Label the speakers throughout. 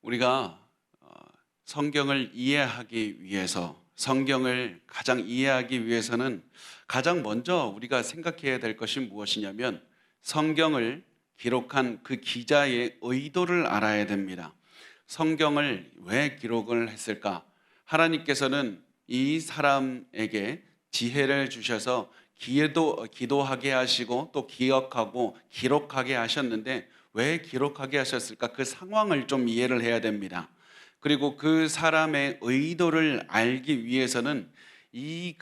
Speaker 1: 우리가 성경을 이해하기 위해서, 성경을 가장 이해하기 위해서는 가장 먼저 우리가 생각해야 될 것이 무엇이냐면 성경을 기록한 그 기자의 의도를 알아야 됩니다. 성경을 왜 기록을 했을까? 하나님께서는 이 사람에게 지혜를 주셔서 기도하게 하시고 또 기억하고 기록하게 하셨는데, 왜 기록하게 하셨을까? 그 상황을 좀 이해를 해야 됩니다. 그리고 그 사람의 의도를 알기 위해서는 이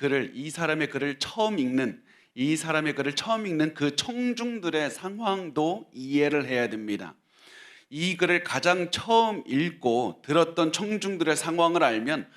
Speaker 1: 사람의 글을 처음 읽는, 이 사람의 글을 처음 읽는 그 청중들의 상황도 이해를 해야 됩니다. 이 글을 가장 처음 읽고 들었던 청중들의 상황을 알면,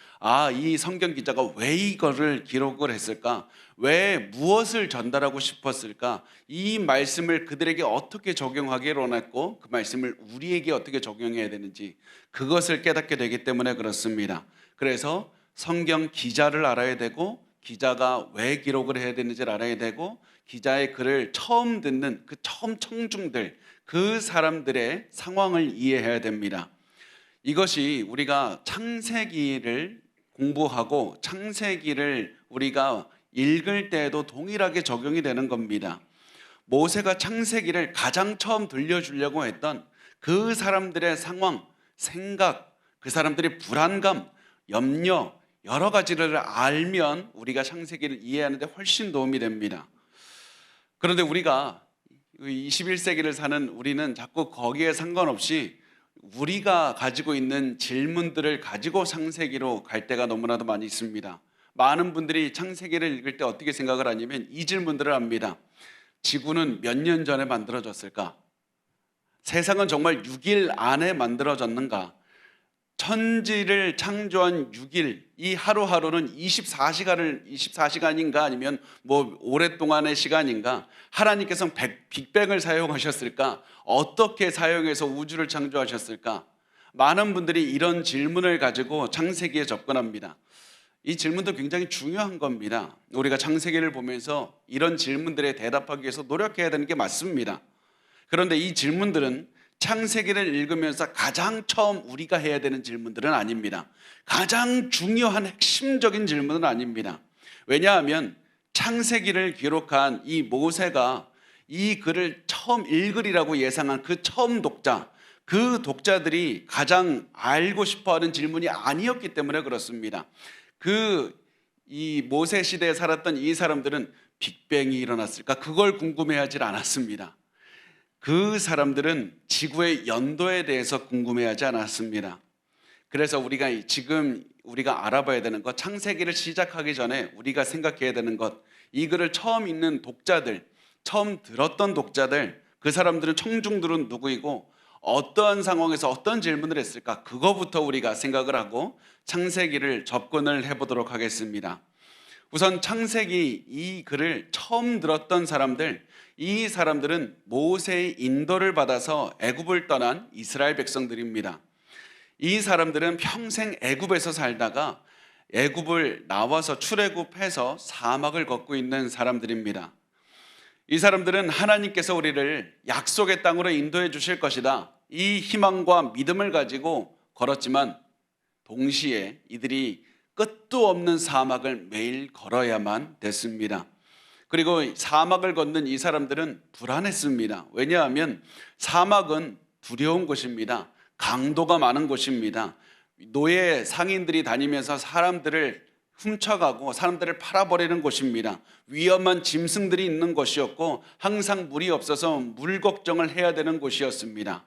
Speaker 1: 이 성경 기자가 왜 이거를 기록을 했을까? 왜 무엇을 전달하고 싶었을까? 이 말씀을 그들에게 어떻게 적용하기로 원했고 그 말씀을 우리에게 어떻게 적용해야 되는지 그것을 깨닫게 되기 때문에 그렇습니다. 그래서 성경 기자를 알아야 되고, 기자가 왜 기록을 해야 되는지를 알아야 되고, 기자의 글을 처음 듣는 그 처음 청중들, 그 사람들의 상황을 이해해야 됩니다. 이것이 우리가 창세기를 공부하고 창세기를 우리가 읽을 때에도 동일하게 적용이 되는 겁니다. 모세가 창세기를 가장 처음 들려주려고 했던 그 사람들의 상황, 생각, 그 사람들의 불안감, 염려, 여러 가지를 알면 우리가 창세기를 이해하는 데 훨씬 도움이 됩니다. 그런데 우리가 21세기를 사는 우리는 자꾸 거기에 상관없이 우리가 가지고 있는 질문들을 가지고 창세기로 갈 때가 너무나도 많이 있습니다. 많은 분들이 창세기를 읽을 때 어떻게 생각을 하냐면 이 질문들을 합니다. 지구는 몇 년 전에 만들어졌을까? 세상은 정말 6일 안에 만들어졌는가? 천지를 창조한 6일, 이 하루하루는 24시간인가 아니면 오랫동안의 시간인가? 하나님께서는 빅뱅을 사용하셨을까? 어떻게 사용해서 우주를 창조하셨을까? 많은 분들이 이런 질문을 가지고 창세기에 접근합니다. 이 질문도 굉장히 중요한 겁니다. 우리가 창세기를 보면서 이런 질문들에 대답하기 위해서 노력해야 되는 게 맞습니다. 그런데 이 질문들은 창세기를 읽으면서 가장 처음 우리가 해야 되는 질문들은 아닙니다. 가장 중요한 핵심적인 질문은 아닙니다. 왜냐하면 창세기를 기록한 이 모세가 이 글을 처음 읽으리라고 예상한 그 처음 독자, 그 독자들이 가장 알고 싶어하는 질문이 아니었기 때문에 그렇습니다. 이 모세 시대에 살았던 이 사람들은 빅뱅이 일어났을까? 그걸 궁금해하지 않았습니다. 그 사람들은 지구의 연도에 대해서 궁금해하지 않았습니다. 그래서 우리가 알아봐야 되는 것, 창세기를 시작하기 전에 우리가 생각해야 되는 것, 이 글을 처음 읽는 독자들, 처음 들었던 독자들, 그 사람들은 청중들은 누구이고 어떠한 상황에서 어떤 질문을 했을까? 그거부터 우리가 생각을 하고 창세기를 접근을 해보도록 하겠습니다. 우선 창세기 이 글을 처음 들었던 사람들, 이 사람들은 모세의 인도를 받아서 애굽을 떠난 이스라엘 백성들입니다. 이 사람들은 평생 애굽에서 살다가 애굽을 나와서 출애굽해서 사막을 걷고 있는 사람들입니다. 이 사람들은 하나님께서 우리를 약속의 땅으로 인도해 주실 것이다, 이 희망과 믿음을 가지고 걸었지만 동시에 이들이 끝도 없는 사막을 매일 걸어야만 됐습니다. 그리고 사막을 걷는 이 사람들은 불안했습니다. 왜냐하면 사막은 두려운 곳입니다. 강도가 많은 곳입니다. 노예 상인들이 다니면서 사람들을 훔쳐가고 사람들을 팔아버리는 곳입니다. 위험한 짐승들이 있는 곳이었고 항상 물이 없어서 물 걱정을 해야 되는 곳이었습니다.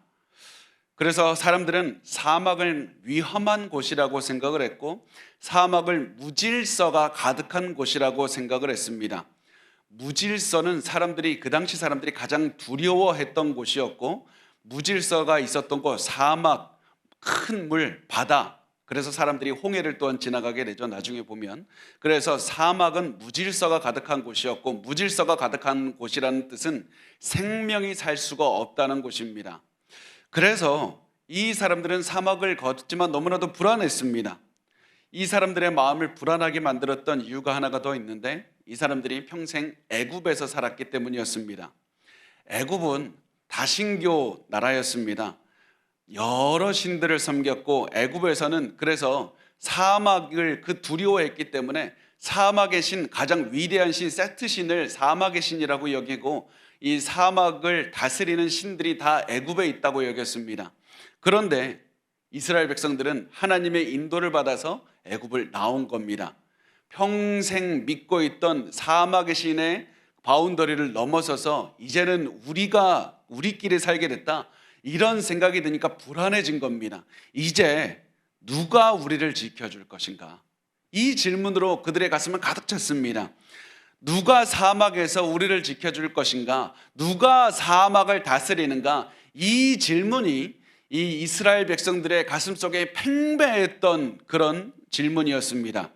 Speaker 1: 그래서 사람들은 사막을 위험한 곳이라고 생각을 했고 사막을 무질서가 가득한 곳이라고 생각을 했습니다. 무질서는 그 당시 사람들이 가장 두려워했던 곳이었고, 무질서가 있었던 곳, 사막, 큰 물, 바다, 그래서 사람들이 홍해를 또한 지나가게 되죠, 나중에 보면. 그래서 사막은 무질서가 가득한 곳이었고, 무질서가 가득한 곳이라는 뜻은 생명이 살 수가 없다는 곳입니다. 그래서 이 사람들은 사막을 걷지만 너무나도 불안했습니다. 이 사람들의 마음을 불안하게 만들었던 이유가 하나가 더 있는데, 이 사람들이 평생 애굽에서 살았기 때문이었습니다. 애굽은 다신교 나라였습니다. 여러 신들을 섬겼고 애굽에서는 그래서 사막을 두려워했기 때문에 사막의 신, 가장 위대한 신 세트 신을 사막의 신이라고 여기고 이 사막을 다스리는 신들이 다 애굽에 있다고 여겼습니다. 그런데 이스라엘 백성들은 하나님의 인도를 받아서 애굽을 나온 겁니다. 평생 믿고 있던 사막의 신의 바운더리를 넘어서서 이제는 우리끼리 살게 됐다, 이런 생각이 드니까 불안해진 겁니다. 이제 누가 우리를 지켜줄 것인가? 이 질문으로 그들의 가슴은 가득 찼습니다. 누가 사막에서 우리를 지켜줄 것인가? 누가 사막을 다스리는가? 이 질문이 이 이스라엘 백성들의 가슴 속에 팽배했던 그런 질문이었습니다.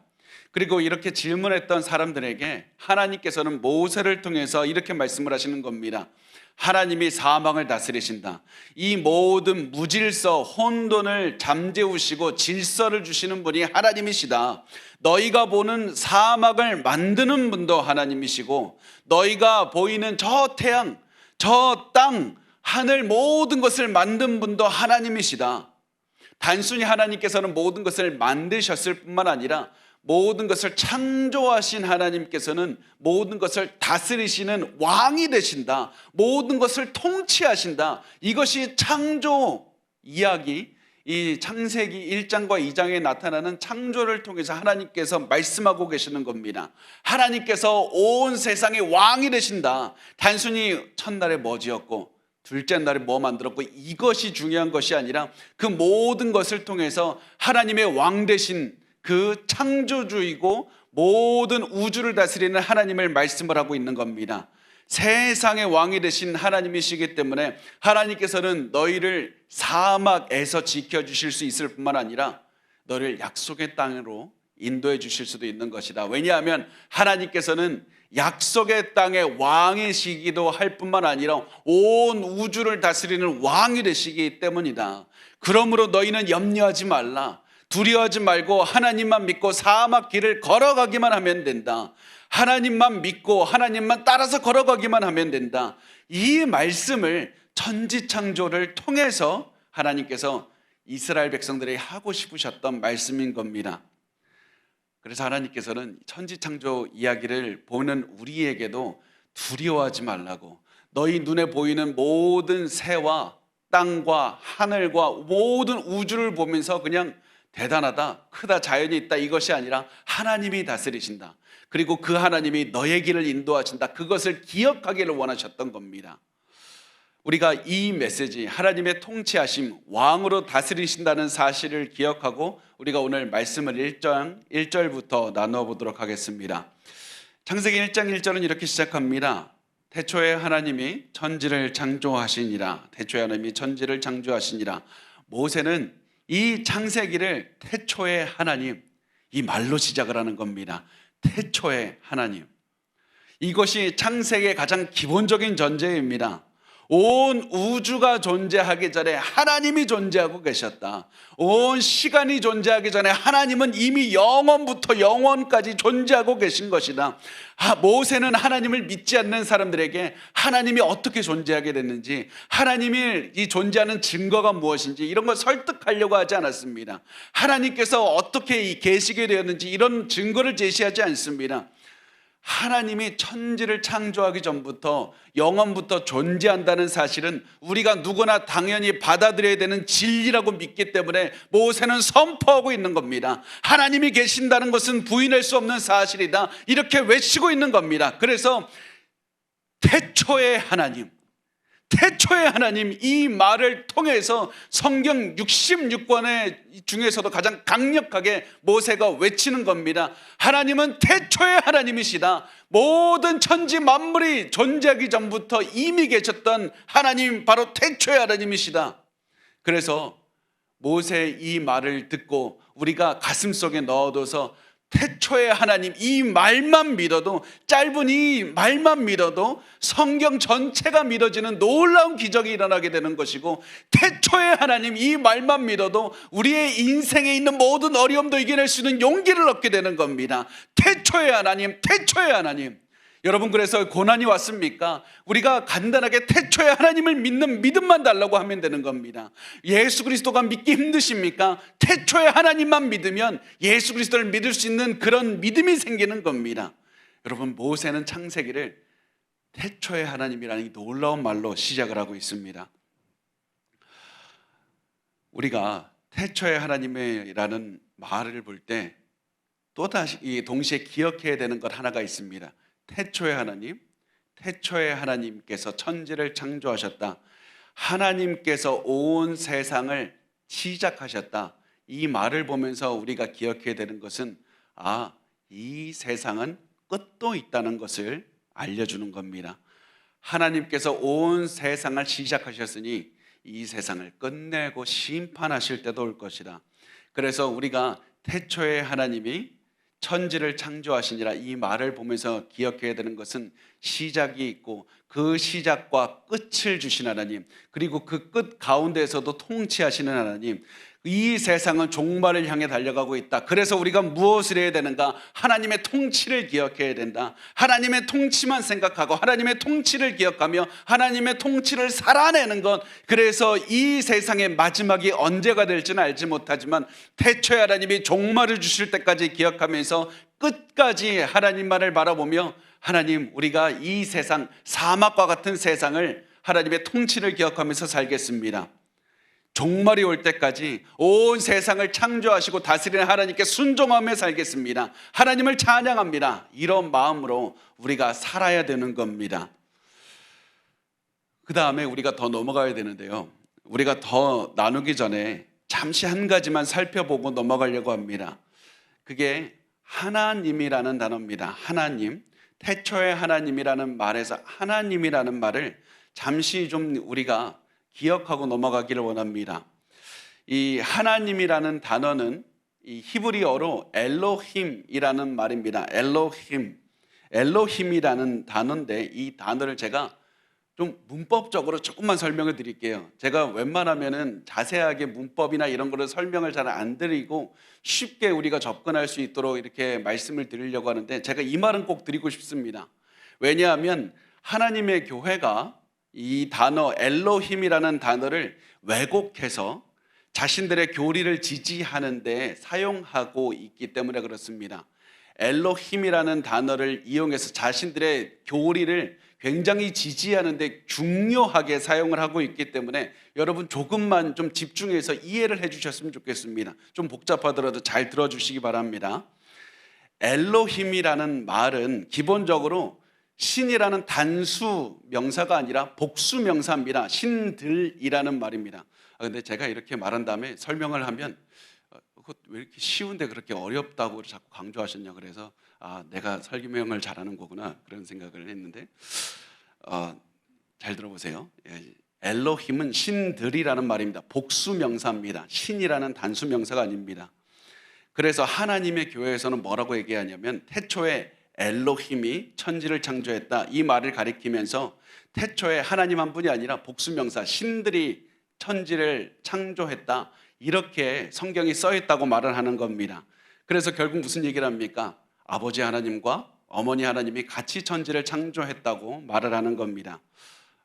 Speaker 1: 그리고 이렇게 질문했던 사람들에게 하나님께서는 모세를 통해서 이렇게 말씀을 하시는 겁니다. 하나님이 사막을 다스리신다. 이 모든 무질서, 혼돈을 잠재우시고 질서를 주시는 분이 하나님이시다. 너희가 보는 사막을 만드는 분도 하나님이시고, 너희가 보이는 저 태양, 저 땅, 하늘 모든 것을 만든 분도 하나님이시다. 단순히 하나님께서는 모든 것을 만드셨을 뿐만 아니라 모든 것을 창조하신 하나님께서는 모든 것을 다스리시는 왕이 되신다. 모든 것을 통치하신다. 이것이 창조 이야기, 이 창세기 1장과 2장에 나타나는 창조를 통해서 하나님께서 말씀하고 계시는 겁니다. 하나님께서 온 세상의 왕이 되신다. 단순히 첫날에 뭐 지었고 둘째 날에 뭐 만들었고 이것이 중요한 것이 아니라 그 모든 것을 통해서 하나님의 왕 되신 그 창조주이고 모든 우주를 다스리는 하나님을 말씀을 하고 있는 겁니다. 세상의 왕이 되신 하나님이시기 때문에 하나님께서는 너희를 사막에서 지켜주실 수 있을 뿐만 아니라 너희를 약속의 땅으로 인도해 주실 수도 있는 것이다. 왜냐하면 하나님께서는 약속의 땅의 왕이시기도 할 뿐만 아니라 온 우주를 다스리는 왕이 되시기 때문이다. 그러므로 너희는 염려하지 말라. 두려워하지 말고 하나님만 믿고 사막 길을 걸어가기만 하면 된다. 하나님만 믿고 하나님만 따라서 걸어가기만 하면 된다. 이 말씀을 천지창조를 통해서 하나님께서 이스라엘 백성들에게 하고 싶으셨던 말씀인 겁니다. 그래서 하나님께서는 천지창조 이야기를 보는 우리에게도 두려워하지 말라고, 너희 눈에 보이는 모든 새와 땅과 하늘과 모든 우주를 보면서 그냥 대단하다, 크다, 자연이 있다, 이것이 아니라 하나님이 다스리신다. 그리고 그 하나님이 너의 길을 인도하신다. 그것을 기억하기를 원하셨던 겁니다. 우리가 이 메시지, 하나님의 통치하심, 왕으로 다스리신다는 사실을 기억하고 우리가 오늘 말씀을 1절부터 나눠보도록 하겠습니다. 창세기 1장 1절은 이렇게 시작합니다. 태초에 하나님이 천지를 창조하시니라. 태초에 하나님이 천지를 창조하시니라. 모세는 이 창세기를 태초의 하나님, 이 말로 시작을 하는 겁니다. 태초의 하나님. 이것이 창세기의 가장 기본적인 전제입니다. 온 우주가 존재하기 전에 하나님이 존재하고 계셨다. 온 시간이 존재하기 전에 하나님은 이미 영원부터 영원까지 존재하고 계신 것이다. 모세는 하나님을 믿지 않는 사람들에게 하나님이 어떻게 존재하게 됐는지, 하나님이 이 존재하는 증거가 무엇인지 이런 걸 설득하려고 하지 않았습니다. 하나님께서 어떻게 계시게 되었는지 이런 증거를 제시하지 않습니다. 하나님이 천지를 창조하기 전부터 영원부터 존재한다는 사실은 우리가 누구나 당연히 받아들여야 되는 진리라고 믿기 때문에 모세는 선포하고 있는 겁니다. 하나님이 계신다는 것은 부인할 수 없는 사실이다, 이렇게 외치고 있는 겁니다. 그래서 태초의 하나님, 태초의 하나님, 이 말을 통해서 성경 66권의 중에서도 가장 강력하게 모세가 외치는 겁니다. 하나님은 태초의 하나님이시다. 모든 천지 만물이 존재하기 전부터 이미 계셨던 하나님, 바로 태초의 하나님이시다. 그래서 모세의 이 말을 듣고 우리가 가슴속에 넣어둬서 태초의 하나님, 이 말만 믿어도, 짧은 이 말만 믿어도 성경 전체가 믿어지는 놀라운 기적이 일어나게 되는 것이고, 태초의 하나님, 이 말만 믿어도 우리의 인생에 있는 모든 어려움도 이겨낼 수 있는 용기를 얻게 되는 겁니다. 태초의 하나님, 태초의 하나님. 여러분, 그래서 고난이 왔습니까? 우리가 간단하게 태초에 하나님을 믿는 믿음만 달라고 하면 되는 겁니다. 예수 그리스도가 믿기 힘드십니까? 태초에 하나님만 믿으면 예수 그리스도를 믿을 수 있는 그런 믿음이 생기는 겁니다. 여러분, 모세는 창세기를 태초에 하나님이라는 이 놀라운 말로 시작을 하고 있습니다. 우리가 태초에 하나님이라는 말을 볼 때 또다시 동시에 기억해야 되는 것 하나가 있습니다. 태초에 하나님, 태초에 하나님께서 천지를 창조하셨다. 하나님께서 온 세상을 시작하셨다. 이 말을 보면서 우리가 기억해야 되는 것은 이 세상은 끝도 있다는 것을 알려주는 겁니다. 하나님께서 온 세상을 시작하셨으니 이 세상을 끝내고 심판하실 때도 올 것이다. 그래서 우리가 태초에 하나님이 천지를 창조하시니라 이 말을 보면서 기억해야 되는 것은 시작이 있고 그 시작과 끝을 주신 하나님, 그리고 그 끝 가운데에서도 통치하시는 하나님, 이 세상은 종말을 향해 달려가고 있다. 그래서 우리가 무엇을 해야 되는가? 하나님의 통치를 기억해야 된다. 하나님의 통치만 생각하고 하나님의 통치를 기억하며 하나님의 통치를 살아내는 것. 그래서 이 세상의 마지막이 언제가 될지는 알지 못하지만 태초에 하나님이 종말을 주실 때까지 기억하면서 끝까지 하나님만을 바라보며 하나님, 우리가 이 세상, 사막과 같은 세상을 하나님의 통치를 기억하면서 살겠습니다. 종말이 올 때까지 온 세상을 창조하시고 다스리는 하나님께 순종하며 살겠습니다. 하나님을 찬양합니다. 이런 마음으로 우리가 살아야 되는 겁니다. 그 다음에 우리가 더 넘어가야 되는데요, 우리가 더 나누기 전에 잠시 한 가지만 살펴보고 넘어가려고 합니다. 그게 하나님이라는 단어입니다. 하나님, 태초에 하나님이라는 말에서 하나님이라는 말을 잠시 좀 우리가 기억하고 넘어가기를 원합니다. 이 하나님이라는 단어는 이 히브리어로 엘로힘이라는 말입니다. 엘로힘이라는 단어인데 이 단어를 제가 좀 문법적으로 조금만 설명을 드릴게요. 제가 웬만하면은 자세하게 문법이나 이런 거를 설명을 잘 안 드리고 쉽게 우리가 접근할 수 있도록 이렇게 말씀을 드리려고 하는데 제가 이 말은 꼭 드리고 싶습니다. 왜냐하면 하나님의 교회가 이 단어 엘로힘이라는 단어를 왜곡해서 자신들의 교리를 지지하는 데 사용하고 있기 때문에 그렇습니다. 엘로힘이라는 단어를 이용해서 자신들의 교리를 굉장히 지지하는 데 중요하게 사용을 하고 있기 때문에 여러분 조금만 좀 집중해서 이해를 해 주셨으면 좋겠습니다. 좀 복잡하더라도 잘 들어주시기 바랍니다. 엘로힘이라는 말은 기본적으로 신이라는 단수 명사가 아니라 복수 명사입니다. 신들이라는 말입니다. 근데 제가 이렇게 말한 다음에 설명을 하면 왜 이렇게 쉬운데 그렇게 어렵다고 자꾸 강조하셨냐, 그래서 내가 설명을 잘하는 거구나 그런 생각을 했는데 잘 들어보세요. 엘로힘은 신들이라는 말입니다. 복수 명사입니다. 신이라는 단수 명사가 아닙니다. 그래서 하나님의 교회에서는 뭐라고 얘기하냐면 태초에 엘로힘이 천지를 창조했다, 이 말을 가리키면서 태초에 하나님 한 분이 아니라 복수명사 신들이 천지를 창조했다, 이렇게 성경이 써 있다고 말을 하는 겁니다. 그래서 결국 무슨 얘기를 합니까? 아버지 하나님과 어머니 하나님이 같이 천지를 창조했다고 말을 하는 겁니다.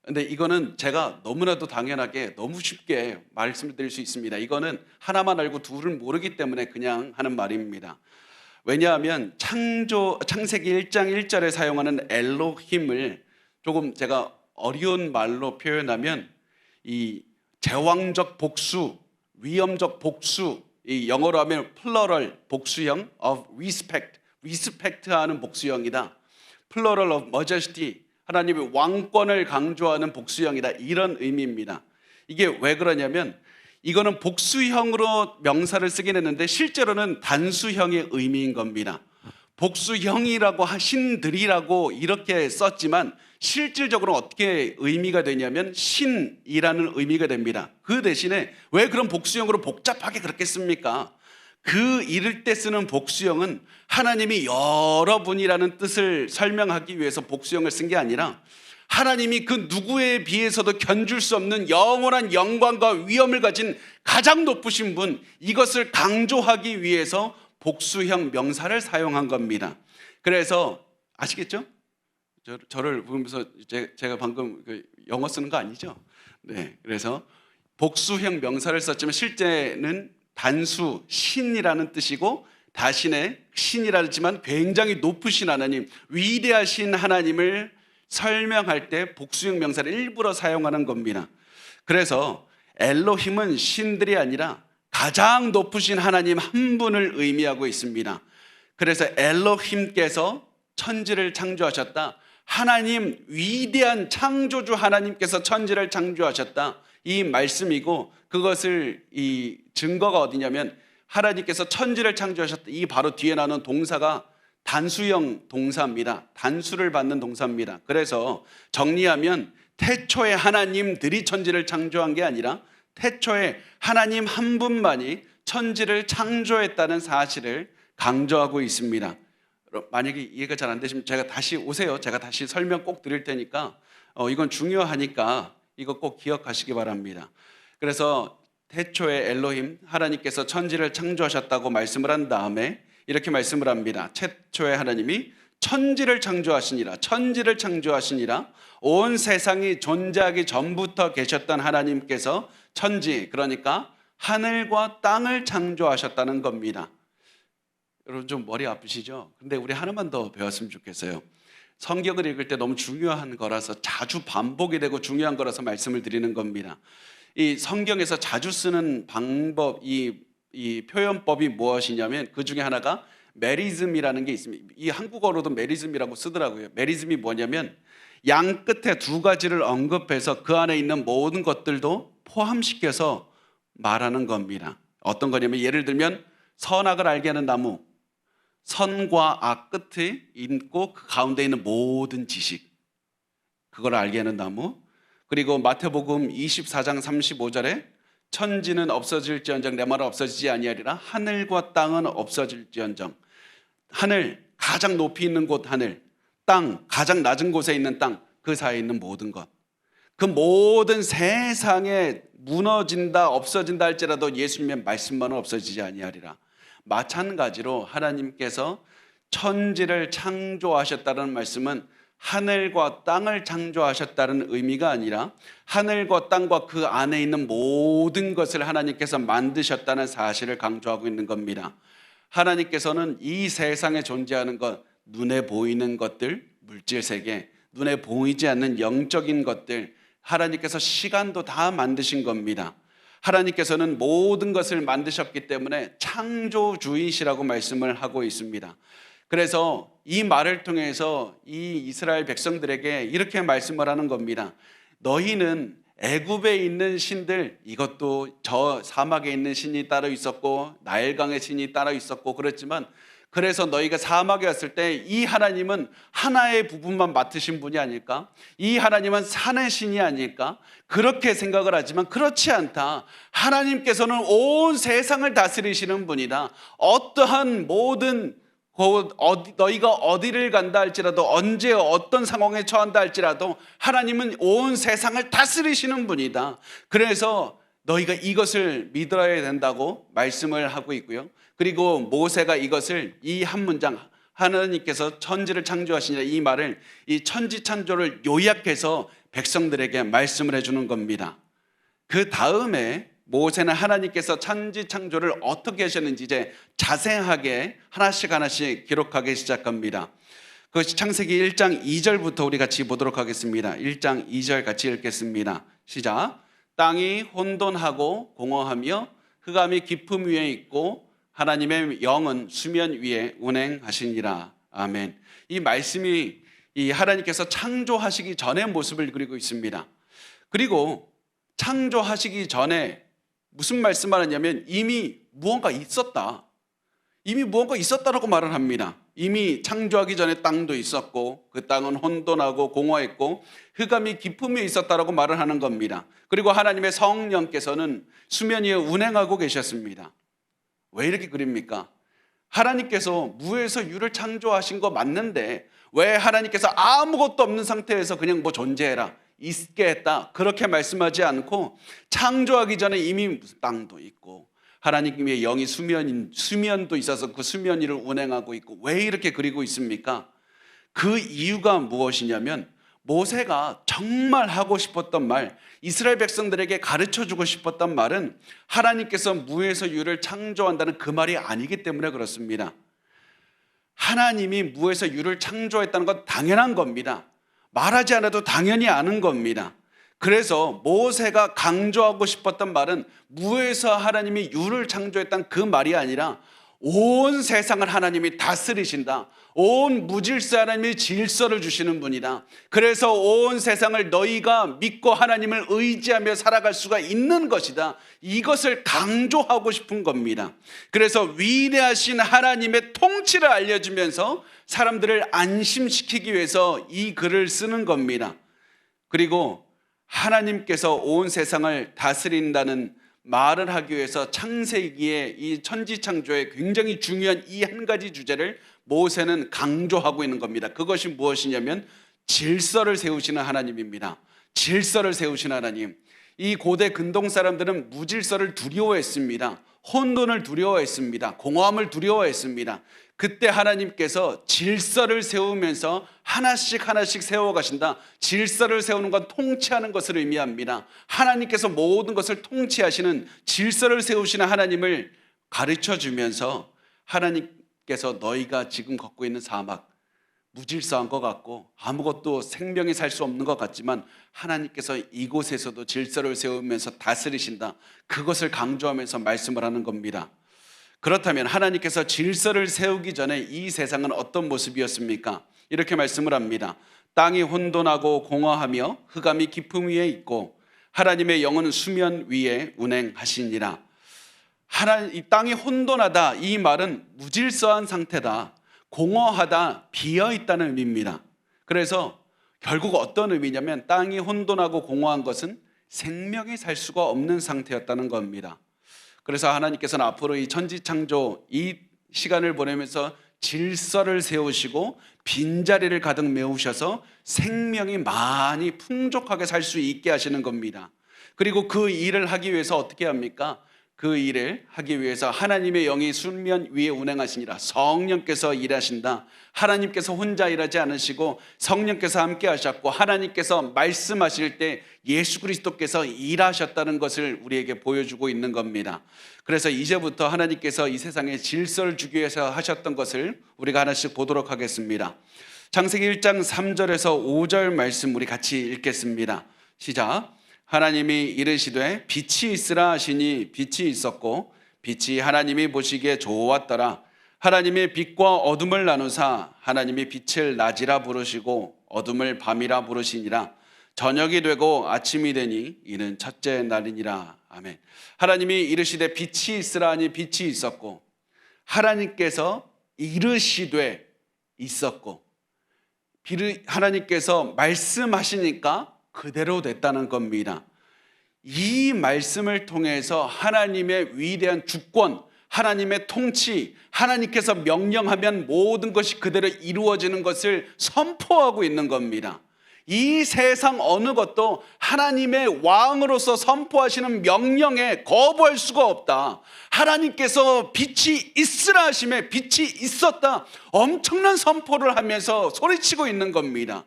Speaker 1: 근데 이거는 제가 너무나도 당연하게 너무 쉽게 말씀을 드릴 수 있습니다. 이거는 하나만 알고 둘을 모르기 때문에 그냥 하는 말입니다. 왜냐하면 창세기 1장 1절에 사용하는 엘로힘을 조금 제가 어려운 말로 표현하면 이 제왕적 복수, 위엄적 복수, 이 영어로 하면 plural 복수형 of respect하는 복수형이다. plural of majesty, 하나님의 왕권을 강조하는 복수형이다, 이런 의미입니다. 이게 왜 그러냐면 이거는 복수형으로 명사를 쓰긴 했는데 실제로는 단수형의 의미인 겁니다. 복수형이라고 신들이라고 이렇게 썼지만 실질적으로 어떻게 의미가 되냐면 신이라는 의미가 됩니다. 그 대신에 왜 그런 복수형으로 복잡하게 그렇게 씁니까? 그 이럴 때 쓰는 복수형은 하나님이 여러분이라는 뜻을 설명하기 위해서 복수형을 쓴 게 아니라 하나님이 그 누구에 비해서도 견줄 수 없는 영원한 영광과 위엄을 가진 가장 높으신 분, 이것을 강조하기 위해서 복수형 명사를 사용한 겁니다. 그래서 아시겠죠? 저를 보면서 제가 방금 영어 쓰는 거 아니죠? 네, 그래서 복수형 명사를 썼지만 실제는 단수 신이라는 뜻이고 다신의 신이라지만 굉장히 높으신 하나님, 위대하신 하나님을 설명할 때 복수형 명사를 일부러 사용하는 겁니다. 그래서 엘로힘은 신들이 아니라 가장 높으신 하나님 한 분을 의미하고 있습니다. 그래서 엘로힘께서 천지를 창조하셨다. 하나님, 위대한 창조주 하나님께서 천지를 창조하셨다. 이 말씀이고, 그것을 이 증거가 어디냐면 하나님께서 천지를 창조하셨다. 이 바로 뒤에 나오는 동사가 단수형 동사입니다. 단수를 받는 동사입니다. 그래서 정리하면 태초에 하나님들이 천지를 창조한 게 아니라 태초에 하나님 한 분만이 천지를 창조했다는 사실을 강조하고 있습니다. 만약에 이해가 잘 안 되시면 제가 다시 오세요. 제가 다시 설명 꼭 드릴 테니까 이건 중요하니까 이거 꼭 기억하시기 바랍니다. 그래서 태초에 엘로힘 하나님께서 천지를 창조하셨다고 말씀을 한 다음에 이렇게 말씀을 합니다. 태초에 하나님이 천지를 창조하시니라. 천지를 창조하시니라. 온 세상이 존재하기 전부터 계셨던 하나님께서 천지, 그러니까 하늘과 땅을 창조하셨다는 겁니다. 여러분 좀 머리 아프시죠? 근데 우리 하나만 더 배웠으면 좋겠어요. 성경을 읽을 때 너무 중요한 거라서 자주 반복이 되고 중요한 거라서 말씀을 드리는 겁니다. 이 성경에서 자주 쓰는 방법, 이 표현법이 무엇이냐면 그 중에 하나가 메리즘이라는 게 있습니다. 이 한국어로도 메리즘이라고 쓰더라고요. 메리즘이 뭐냐면 양 끝에 두 가지를 언급해서 그 안에 있는 모든 것들도 포함시켜서 말하는 겁니다. 어떤 거냐면 예를 들면 선악을 알게 하는 나무, 선과 악 끝에 있고 그 가운데 있는 모든 지식, 그걸 알게 하는 나무. 그리고 마태복음 24장 35절에 천지는 없어질지언정 내 말은 없어지지 아니하리라. 하늘과 땅은 없어질지언정. 하늘, 가장 높이 있는 곳 하늘, 땅, 가장 낮은 곳에 있는 땅, 그 사이에 있는 모든 것, 그 모든 세상에 무너진다 없어진다 할지라도 예수님의 말씀만은 없어지지 아니하리라. 마찬가지로 하나님께서 천지를 창조하셨다는 말씀은 하늘과 땅을 창조하셨다는 의미가 아니라 하늘과 땅과 그 안에 있는 모든 것을 하나님께서 만드셨다는 사실을 강조하고 있는 겁니다. 하나님께서는 이 세상에 존재하는 것, 눈에 보이는 것들, 물질세계, 눈에 보이지 않는 영적인 것들, 하나님께서 시간도 다 만드신 겁니다. 하나님께서는 모든 것을 만드셨기 때문에 창조주이시라고 말씀을 하고 있습니다. 그래서 이 말을 통해서 이 이스라엘 백성들에게 이렇게 말씀을 하는 겁니다. 너희는 애굽에 있는 신들, 이것도 저 사막에 있는 신이 따로 있었고 나일강의 신이 따로 있었고 그렇지만, 그래서 너희가 사막에 왔을 때 이 하나님은 하나의 부분만 맡으신 분이 아닐까? 이 하나님은 산의 신이 아닐까? 그렇게 생각을 하지만 그렇지 않다. 하나님께서는 온 세상을 다스리시는 분이다. 어떠한 모든 너희가 어디를 간다 할지라도, 언제 어떤 상황에 처한다 할지라도 하나님은 온 세상을 다스리시는 분이다. 그래서 너희가 이것을 믿어야 된다고 말씀을 하고 있고요. 그리고 모세가 이것을 이 한 문장, 하나님께서 천지를 창조하시니라, 이 말을, 이 천지 창조를 요약해서 백성들에게 말씀을 해주는 겁니다. 그 다음에 모세는 하나님께서 천지 창조를 어떻게 하셨는지 이제 자세하게 하나씩 기록하기 시작합니다. 그것이 창세기 1장 2절부터 우리 같이 보도록 하겠습니다. 1장 2절 같이 읽겠습니다. 시작. 땅이 혼돈하고 공허하며 흑암이 깊음 위에 있고 하나님의 영은 수면 위에 운행하시니라. 아멘. 이 말씀이 이 하나님께서 창조하시기 전의 모습을 그리고 있습니다. 그리고 창조하시기 전에 무슨 말씀을 하냐면 이미 무언가 있었다. 이미 무언가 있었다라고 말을 합니다. 이미 창조하기 전에 땅도 있었고 그 땅은 혼돈하고 공허했고 흑암이 깊음 위에 있었다라고 말을 하는 겁니다. 그리고 하나님의 성령께서는 수면 위에 운행하고 계셨습니다. 왜 이렇게 그립니까? 하나님께서 무에서 유를 창조하신 거 맞는데 왜 하나님께서 아무것도 없는 상태에서 그냥 뭐 존재해라, 있게 했다, 그렇게 말씀하지 않고 창조하기 전에 이미 무슨 땅도 있고 하나님의 영이 수면도 있어서 그 수면 위를 운행하고 있고 왜 이렇게 그리고 있습니까? 그 이유가 무엇이냐면 모세가 정말 하고 싶었던 말, 이스라엘 백성들에게 가르쳐주고 싶었던 말은 하나님께서 무에서 유를 창조한다는 그 말이 아니기 때문에 그렇습니다. 하나님이 무에서 유를 창조했다는 건 당연한 겁니다. 말하지 않아도 당연히 아는 겁니다. 그래서 모세가 강조하고 싶었던 말은 무에서 하나님이 유를 창조했다는 그 말이 아니라 온 세상을 하나님이 다스리신다. 온 무질서 하나님이 질서를 주시는 분이다. 그래서 온 세상을 너희가 믿고 하나님을 의지하며 살아갈 수가 있는 것이다. 이것을 강조하고 싶은 겁니다. 그래서 위대하신 하나님의 통치를 알려주면서 사람들을 안심시키기 위해서 이 글을 쓰는 겁니다. 그리고 하나님께서 온 세상을 다스린다는 말을 하기 위해서 창세기의 이 천지창조의 굉장히 중요한 이 한 가지 주제를 모세는 강조하고 있는 겁니다. 그것이 무엇이냐면 질서를 세우시는 하나님입니다. 질서를 세우시는 하나님. 이 고대 근동 사람들은 무질서를 두려워했습니다. 혼돈을 두려워했습니다. 공허함을 두려워했습니다. 그때 하나님께서 질서를 세우면서 하나씩 하나씩 세워가신다. 질서를 세우는 건 통치하는 것을 의미합니다. 하나님께서 모든 것을 통치하시는 질서를 세우시는 하나님을 가르쳐주면서 하나님께서 너희가 지금 걷고 있는 사막, 무질서한 것 같고 아무것도 생명이 살 수 없는 것 같지만 하나님께서 이곳에서도 질서를 세우면서 다스리신다. 그것을 강조하면서 말씀을 하는 겁니다. 그렇다면 하나님께서 질서를 세우기 전에 이 세상은 어떤 모습이었습니까? 이렇게 말씀을 합니다. 땅이 혼돈하고 공허하며 흑암이 깊음 위에 있고 하나님의 영은 수면 위에 운행하시니라. 이 땅이 혼돈하다, 이 말은 무질서한 상태다, 공허하다, 비어있다는 의미입니다. 그래서 결국 어떤 의미냐면 땅이 혼돈하고 공허한 것은 생명이 살 수가 없는 상태였다는 겁니다. 그래서 하나님께서는 앞으로 이 천지창조 이 시간을 보내면서 질서를 세우시고 빈자리를 가득 메우셔서 생명이 많이 풍족하게 살 수 있게 하시는 겁니다. 그리고 그 일을 하기 위해서 어떻게 합니까? 그 일을 하기 위해서 하나님의 영이 수면 위에 운행하시니라. 성령께서 일하신다. 하나님께서 혼자 일하지 않으시고 성령께서 함께 하셨고 하나님께서 말씀하실 때 예수 그리스도께서 일하셨다는 것을 우리에게 보여주고 있는 겁니다. 그래서 이제부터 하나님께서 이 세상에 질서를 주기 위해서 하셨던 것을 우리가 하나씩 보도록 하겠습니다. 창세기 1장 3절에서 5절 말씀 우리 같이 읽겠습니다. 시작. 하나님이 이르시되 빛이 있으라 하시니 빛이 있었고 빛이 하나님이 보시기에 좋았더라. 하나님이 빛과 어둠을 나누사 하나님이 빛을 낮이라 부르시고 어둠을 밤이라 부르시니라. 저녁이 되고 아침이 되니 이는 첫째 날이니라. 아멘. 하나님이 이르시되 빛이 있으라 하니 빛이 있었고 하나님께서 이르시되 있었고 하나님께서 말씀하시니까 그대로 됐다는 겁니다. 이 말씀을 통해서 하나님의 위대한 주권, 하나님의 통치, 하나님께서 명령하면 모든 것이 그대로 이루어지는 것을 선포하고 있는 겁니다. 이 세상 어느 것도 하나님의 왕으로서 선포하시는 명령에 거부할 수가 없다. 하나님께서 빛이 있으라 하심에 빛이 있었다. 엄청난 선포를 하면서 소리치고 있는 겁니다.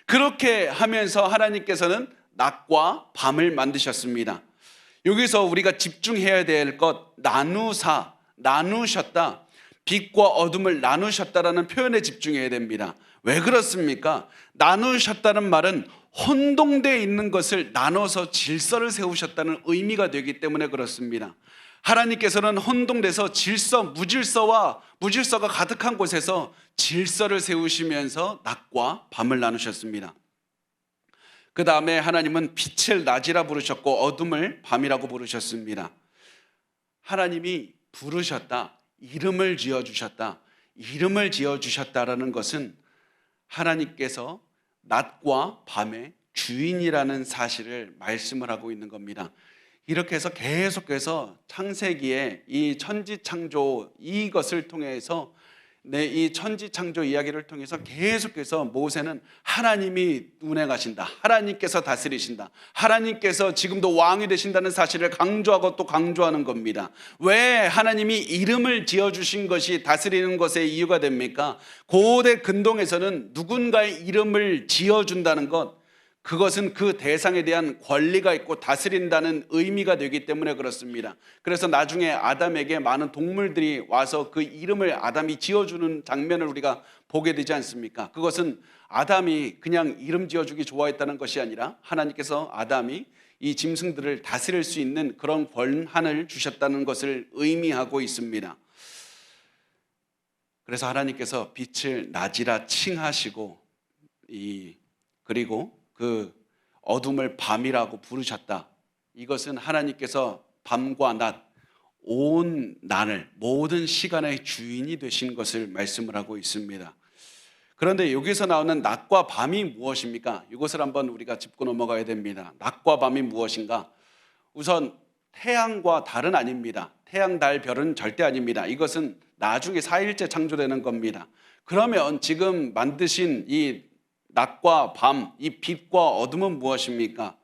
Speaker 1: 그렇게 하면서 하나님께서는 낮과 밤을 만드셨습니다. 여기서 우리가 집중해야 될 것, 나누셨다. 빛과 어둠을 나누셨다라는 표현에 집중해야 됩니다. 왜 그렇습니까? 나누셨다는 말은 혼동되어 있는 것을 나눠서 질서를 세우셨다는 의미가 되기 때문에 그렇습니다. 하나님께서는 혼동돼서 무질서가 가득한 곳에서 질서를 세우시면서 낮과 밤을 나누셨습니다. 그 다음에 하나님은 빛을 낮이라 부르셨고 어둠을 밤이라고 부르셨습니다. 하나님이 부르셨다, 이름을 지어주셨다. 이름을 지어주셨다라는 것은 하나님께서 낮과 밤의 주인이라는 사실을 말씀을 하고 있는 겁니다. 이렇게 해서 계속해서 창세기에 이 천지창조 이것을 통해서 이 천지 창조 이야기를 통해서 계속해서 모세는 하나님이 운행하신다, 하나님께서 다스리신다, 하나님께서 지금도 왕이 되신다는 사실을 강조하고 또 강조하는 겁니다. 왜 하나님이 이름을 지어주신 것이 다스리는 것의 이유가 됩니까? 고대 근동에서는 누군가의 이름을 지어준다는 것, 그것은 그 대상에 대한 권리가 있고 다스린다는 의미가 되기 때문에 그렇습니다. 그래서 나중에 아담에게 많은 동물들이 와서 그 이름을 아담이 지어주는 장면을 우리가 보게 되지 않습니까? 그것은 아담이 그냥 이름 지어주기 좋아했다는 것이 아니라 하나님께서 아담이 이 짐승들을 다스릴 수 있는 그런 권한을 주셨다는 것을 의미하고 있습니다. 그래서 하나님께서 빛을 낮이라 칭하시고 그리고 그 어둠을 밤이라고 부르셨다. 이것은 하나님께서 밤과 낮, 온 날을, 모든 시간의 주인이 되신 것을 말씀을 하고 있습니다. 그런데 여기서 나오는 낮과 밤이 무엇입니까? 이것을 한번 우리가 짚고 넘어가야 됩니다. 낮과 밤이 무엇인가? 우선 태양과 달은 아닙니다. 태양, 달, 별은 절대 아닙니다. 이것은 나중에 4일째 창조되는 겁니다. 그러면 지금 만드신 이 낮과 밤, 이 빛과 어둠은 무엇입니까?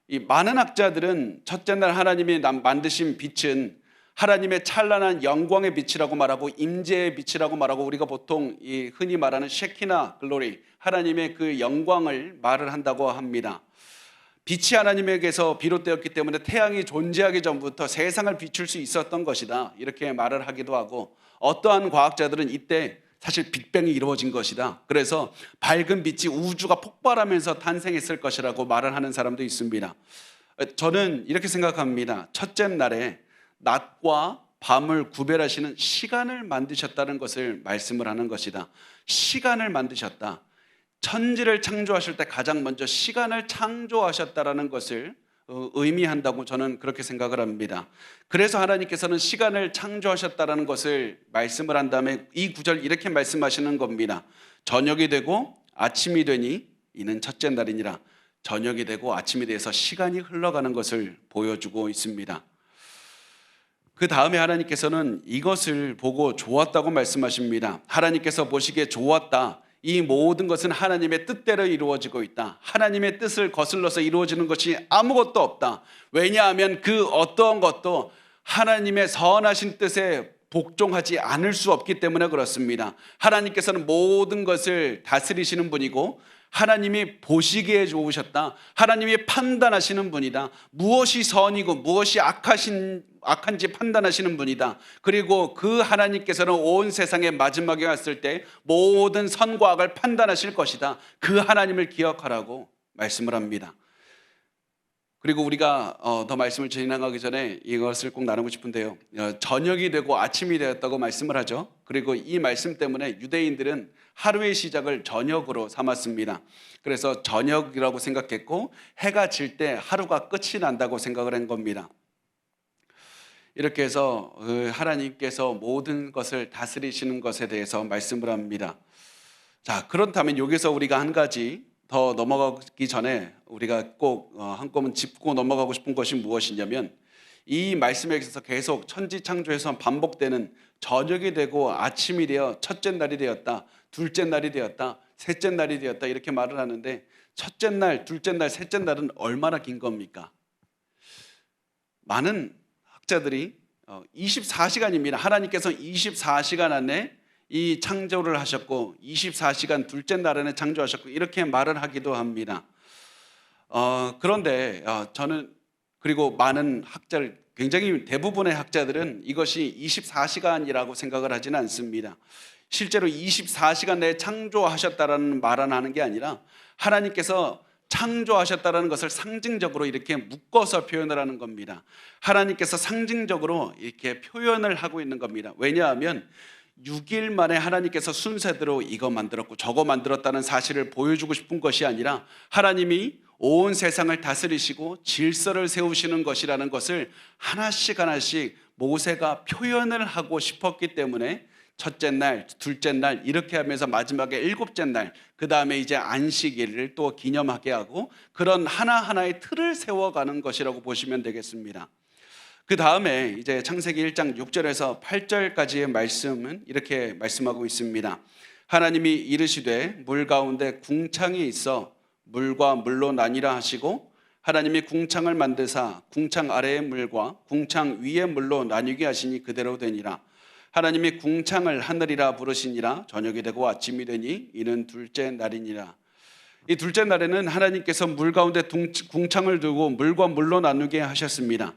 Speaker 1: 이 많은 학자들은 첫째 날 하나님이 만드신 빛은 하나님의 찬란한 영광의 빛이라고 말하고 임재의 빛이라고 말하고 우리가 보통 이 흔히 말하는 셰키나 글로리, 하나님의 그 영광을 말을 한다고 합니다. 빛이 하나님에게서 비롯되었기 때문에 태양이 존재하기 전부터 세상을 비출 수 있었던 것이다, 이렇게 말을 하기도 하고, 어떠한 과학자들은 이때 사실 빅뱅이 이루어진 것이다, 그래서 밝은 빛이 우주가 폭발하면서 탄생했을 것이라고 말을 하는 사람도 있습니다. 저는 이렇게 생각합니다. 첫째 날에 낮과 밤을 구별하시는 시간을 만드셨다는 것을 말씀을 하는 것이다. 시간을 만드셨다. 천지를 창조하실 때 가장 먼저 시간을 창조하셨다라는 것을 의미한다고 저는 그렇게 생각을 합니다. 그래서 하나님께서는 시간을 창조하셨다라는 것을 말씀을 한 다음에 이 구절 이렇게 말씀하시는 겁니다. 저녁이 되고 아침이 되니 이는 첫째 날이니라. 저녁이 되고 아침이 돼서 시간이 흘러가는 것을 보여주고 있습니다. 그 다음에 하나님께서는 이것을 보고 좋았다고 말씀하십니다. 하나님께서 보시기에 좋았다. 이 모든 것은 하나님의 뜻대로 이루어지고 있다. 하나님의 뜻을 거슬러서 이루어지는 것이 아무것도 없다. 왜냐하면 그 어떠한 것도 하나님의 선하신 뜻에 복종하지 않을 수 없기 때문에 그렇습니다. 하나님께서는 모든 것을 다스리시는 분이고 하나님이 보시기에 좋으셨다. 하나님이 판단하시는 분이다. 무엇이 선이고 무엇이 악한지 판단하시는 분이다. 그리고 그 하나님께서는 온 세상의 마지막에 왔을 때 모든 선과 악을 판단하실 것이다. 그 하나님을 기억하라고 말씀을 합니다. 그리고 우리가 더 말씀을 진행하기 전에 이것을 꼭 나누고 싶은데요. 저녁이 되고 아침이 되었다고 말씀을 하죠. 그리고 이 말씀 때문에 유대인들은 하루의 시작을 저녁으로 삼았습니다. 그래서 저녁이라고 생각했고 해가 질 때 하루가 끝이 난다고 생각을 한 겁니다. 이렇게 해서 하나님께서 모든 것을 다스리시는 것에 대해서 말씀을 합니다. 자, 그렇다면 여기서 우리가 한 가지 더 넘어가기 전에 우리가 꼭 한꺼번에 짚고 넘어가고 싶은 것이 무엇이냐면, 이 말씀에 있어서 계속 천지 창조에서 반복되는 저녁이 되고 아침이 되어 첫째 날이 되었다, 둘째 날이 되었다, 셋째 날이 되었다, 이렇게 말을 하는데 첫째 날, 둘째 날, 셋째 날은 얼마나 긴 겁니까? 많은 학자들이 24시간입니다. 하나님께서 24시간 안에 이 창조를 하셨고 24시간 둘째 날 안에 창조하셨고 이렇게 말을 하기도 합니다. 그런데 저는, 그리고 많은 학자들, 굉장히 대부분의 학자들은 이것이 24시간이라고 생각을 하지는 않습니다. 실제로 24시간 내에 창조하셨다라는 말은 하는 게 아니라 하나님께서 창조하셨다라는 것을 상징적으로 이렇게 묶어서 표현을 하는 겁니다. 하나님께서 상징적으로 이렇게 표현을 하고 있는 겁니다. 왜냐하면 6일 만에 하나님께서 순서대로 이거 만들었고 저거 만들었다는 사실을 보여주고 싶은 것이 아니라 하나님이 온 세상을 다스리시고 질서를 세우시는 것이라는 것을 하나씩 하나씩 모세가 표현을 하고 싶었기 때문에 첫째 날, 둘째 날 이렇게 하면서 마지막에 일곱째 날, 그 다음에 이제 안식일을 또 기념하게 하고 그런 하나하나의 틀을 세워가는 것이라고 보시면 되겠습니다. 그 다음에 이제 창세기 1장 6절에서 8절까지의 말씀은 이렇게 말씀하고 있습니다. 하나님이 이르시되 물 가운데 궁창이 있어 물과 물로 나뉘라 하시고 하나님이 궁창을 만드사 궁창 아래의 물과 궁창 위의 물로 나뉘게 하시니 그대로 되니라. 하나님이 궁창을 하늘이라 부르시니라. 저녁이 되고 아침이 되니 이는 둘째 날이니라. 이 둘째 날에는 하나님께서 물 가운데 궁창을 두고 물과 물로 나누게 하셨습니다.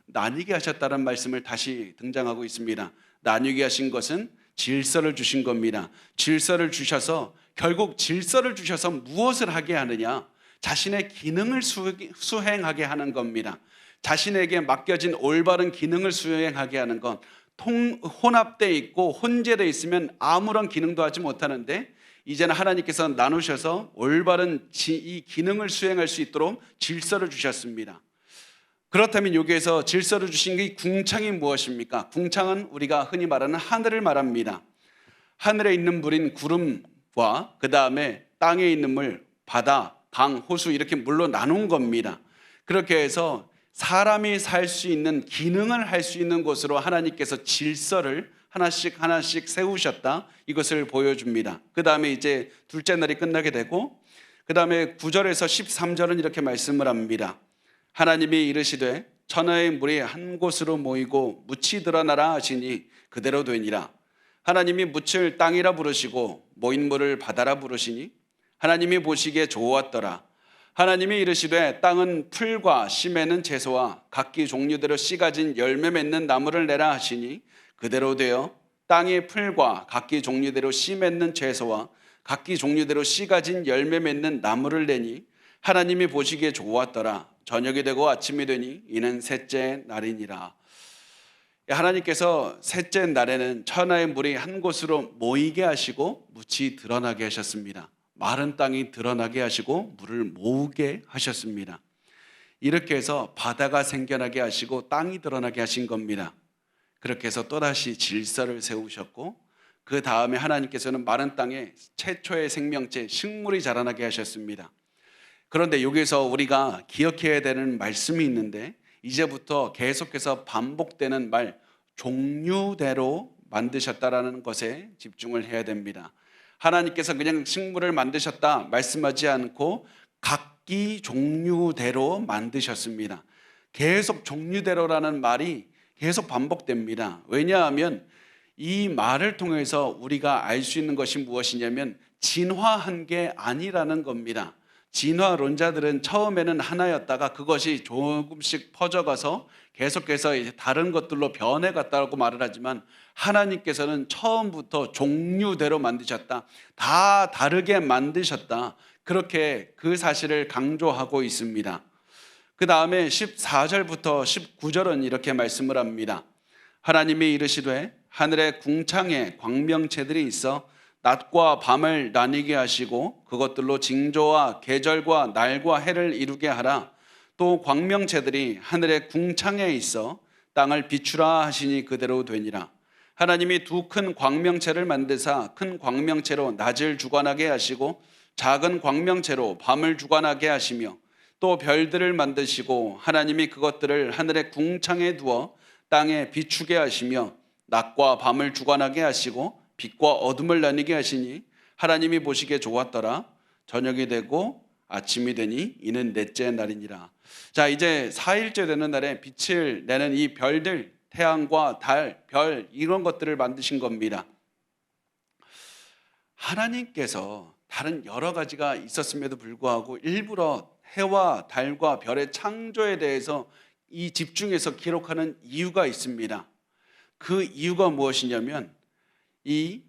Speaker 1: 나뉘게 하셨다는 말씀을 다시 등장하고 있습니다. 나뉘게 하신 것은 질서를 주신 겁니다. 질서를 주셔서 결국 질서를 주셔서 무엇을 하게 하느냐? 자신의 기능을 수행하게 하는 겁니다. 자신에게 맡겨진 올바른 기능을 수행하게 하는 것. 혼합되어 있고 혼재되어 있으면 아무런 기능도 하지 못하는데 이제는 하나님께서 나누셔서 올바른 이 기능을 수행할 수 있도록 질서를 주셨습니다. 그렇다면 여기에서 질서를 주신 이 궁창이 무엇입니까? 궁창은 우리가 흔히 말하는 하늘을 말합니다. 하늘에 있는 물인 구름과 그 다음에 땅에 있는 물, 바다, 강, 호수 이렇게 물로 나눈 겁니다. 그렇게 해서 사람이 살 수 있는 기능을 할 수 있는 곳으로 하나님께서 질서를 하나씩 세우셨다. 이것을 보여줍니다. 그 다음에 이제 둘째 날이 끝나게 되고 그 다음에 9절에서 13절은 이렇게 말씀을 합니다. 하나님이 이르시되 천하의 물이 한 곳으로 모이고 묻이 드러나라 하시니 그대로 되니라. 하나님이 묻을 땅이라 부르시고 모인 물을 바다라 부르시니 하나님이 보시기에 좋았더라. 하나님이 이르시되 땅은 풀과 씨 맺는 채소와 각기 종류대로 씨 가진 열매 맺는 나무를 내라 하시니 그대로 되어 땅의 풀과 각기 종류대로 씨 맺는 채소와 각기 종류대로 씨 가진 열매 맺는 나무를 내니 하나님이 보시기에 좋았더라. 저녁이 되고 아침이 되니 이는 셋째 날이니라. 하나님께서 셋째 날에는 천하의 물이 한 곳으로 모이게 하시고 묻이 드러나게 하셨습니다. 마른 땅이 드러나게 하시고 물을 모으게 하셨습니다. 이렇게 해서 바다가 생겨나게 하시고 땅이 드러나게 하신 겁니다. 그렇게 해서 또다시 질서를 세우셨고 그 다음에 하나님께서는 마른 땅에 최초의 생명체 식물이 자라나게 하셨습니다. 그런데 여기서 우리가 기억해야 되는 말씀이 있는데 이제부터 계속해서 반복되는 말 종류대로 만드셨다라는 것에 집중을 해야 됩니다. 하나님께서 그냥 식물을 만드셨다 말씀하지 않고 각기 종류대로 만드셨습니다. 계속 종류대로라는 말이 계속 반복됩니다. 왜냐하면 이 말을 통해서 우리가 알 수 있는 것이 무엇이냐면 진화한 게 아니라는 겁니다. 진화론자들은 처음에는 하나였다가 그것이 조금씩 퍼져가서 계속해서 이제 다른 것들로 변해갔다고 말을 하지만 하나님께서는 처음부터 종류대로 만드셨다. 다 다르게 만드셨다. 그렇게 그 사실을 강조하고 있습니다. 그 다음에 14절부터 19절은 이렇게 말씀을 합니다. 하나님이 이르시되 하늘의 궁창에 광명체들이 있어 낮과 밤을 나뉘게 하시고 그것들로 징조와 계절과 날과 해를 이루게 하라. 또 광명체들이 하늘의 궁창에 있어 땅을 비추라 하시니 그대로 되니라. 하나님이 두 큰 광명체를 만드사 큰 광명체로 낮을 주관하게 하시고 작은 광명체로 밤을 주관하게 하시며 또 별들을 만드시고 하나님이 그것들을 하늘의 궁창에 두어 땅에 비추게 하시며 낮과 밤을 주관하게 하시고 빛과 어둠을 나뉘게 하시니 하나님이 보시기에 좋았더라. 저녁이 되고 아침이 되니 이는 넷째 날이니라. 자, 이제 4일째 되는 날에 빛을 내는 이 별들, 태양과 달, 별 이런 것들을 만드신 겁니다. 하나님께서 다른 여러 가지가 있었음에도 불구하고 일부러 해와 달과 별의 창조에 대해서 이 집중해서 기록하는 이유가 있습니다. 그 이유가 무엇이냐면 이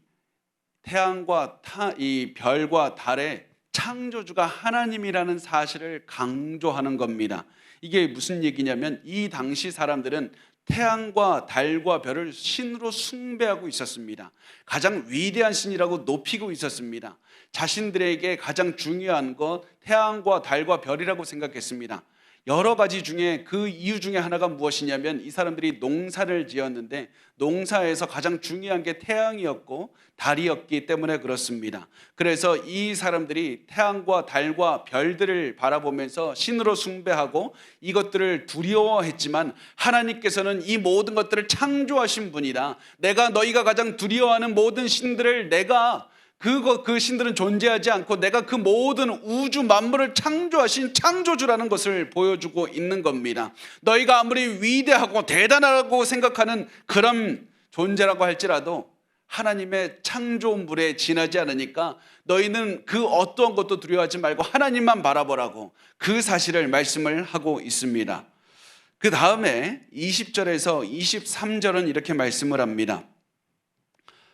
Speaker 1: 태양과 이 별과 달의 창조주가 하나님이라는 사실을 강조하는 겁니다. 이게 무슨 얘기냐면 이 당시 사람들은 태양과 달과 별을 신으로 숭배하고 있었습니다. 가장 위대한 신이라고 높이고 있었습니다. 자신들에게 가장 중요한 것 태양과 달과 별이라고 생각했습니다. 여러 가지 중에 그 이유 중에 하나가 무엇이냐면 이 사람들이 농사를 지었는데 농사에서 가장 중요한 게 태양이었고 달이었기 때문에 그렇습니다. 그래서 이 사람들이 태양과 달과 별들을 바라보면서 신으로 숭배하고 이것들을 두려워했지만 하나님께서는 이 모든 것들을 창조하신 분이라 내가 너희가 가장 두려워하는 모든 신들을 내가 그 신들은 존재하지 않고 내가 그 모든 우주 만물을 창조하신 창조주라는 것을 보여주고 있는 겁니다. 너희가 아무리 위대하고 대단하고 생각하는 그런 존재라고 할지라도 하나님의 창조물에 지나지 않으니까 너희는 그 어떠한 것도 두려워하지 말고 하나님만 바라보라고 그 사실을 말씀을 하고 있습니다. 그 다음에 20절에서 23절은 이렇게 말씀을 합니다.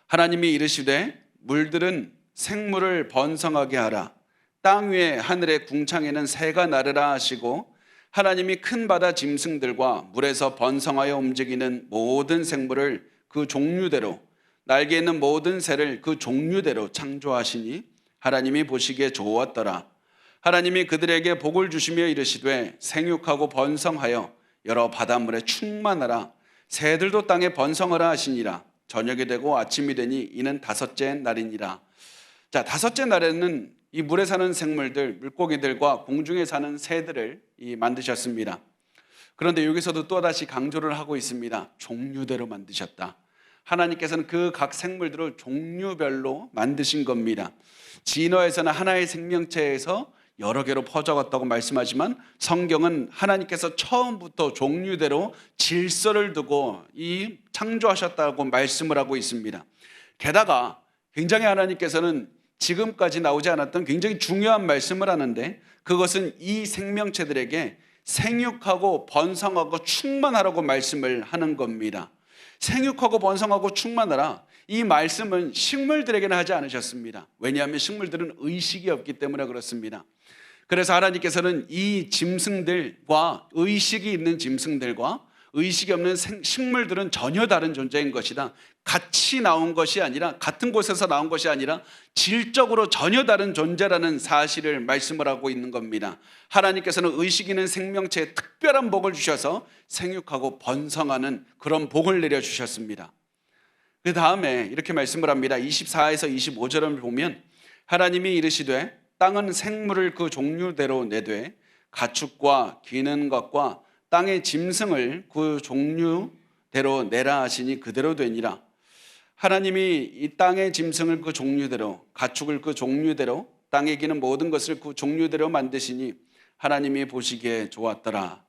Speaker 1: 하나님이 이르시되 물들은 생물을 번성하게 하라. 땅 위에 하늘의 궁창에는 새가 나르라 하시고 하나님이 큰 바다 짐승들과 물에서 번성하여 움직이는 모든 생물을 그 종류대로 날개 있는 모든 새를 그 종류대로 창조하시니 하나님이 보시기에 좋았더라. 하나님이 그들에게 복을 주시며 이르시되 생육하고 번성하여 여러 바닷물에 충만하라. 새들도 땅에 번성하라 하시니라. 저녁이 되고 아침이 되니 이는 다섯째 날이니라. 자, 다섯째 날에는 이 물에 사는 생물들, 물고기들과 공중에 사는 새들을 만드셨습니다. 그런데 여기서도 또다시 강조를 하고 있습니다. 종류대로 만드셨다. 하나님께서는 그 각 생물들을 종류별로 만드신 겁니다. 진화에서는 하나의 생명체에서 여러 개로 퍼져갔다고 말씀하지만 성경은 하나님께서 처음부터 종류대로 질서를 두고 창조하셨다고 말씀을 하고 있습니다. 게다가 굉장히 하나님께서는 지금까지 나오지 않았던 굉장히 중요한 말씀을 하는데 그것은 이 생명체들에게 생육하고 번성하고 충만하라고 말씀을 하는 겁니다. 생육하고 번성하고 충만하라. 이 말씀은 식물들에게는 하지 않으셨습니다. 왜냐하면 식물들은 의식이 없기 때문에 그렇습니다. 그래서 하나님께서는 이 짐승들과 의식이 있는 짐승들과 의식이 없는 식물들은 전혀 다른 존재인 것이다. 같이 나온 것이 아니라 같은 곳에서 나온 것이 아니라 질적으로 전혀 다른 존재라는 사실을 말씀을 하고 있는 겁니다. 하나님께서는 의식 있는 생명체에 특별한 복을 주셔서 생육하고 번성하는 그런 복을 내려주셨습니다. 그 다음에 이렇게 말씀을 합니다. 24에서 25절을 보면 하나님이 이르시되 땅은 생물을 그 종류대로 내되 가축과 기는 것과 땅의 짐승을 그 종류대로 내라 하시니 그대로 되니라. 하나님이 이 땅의 짐승을 그 종류대로 가축을 그 종류대로 땅에 기는 모든 것을 그 종류대로 만드시니 하나님이 보시기에 좋았더라.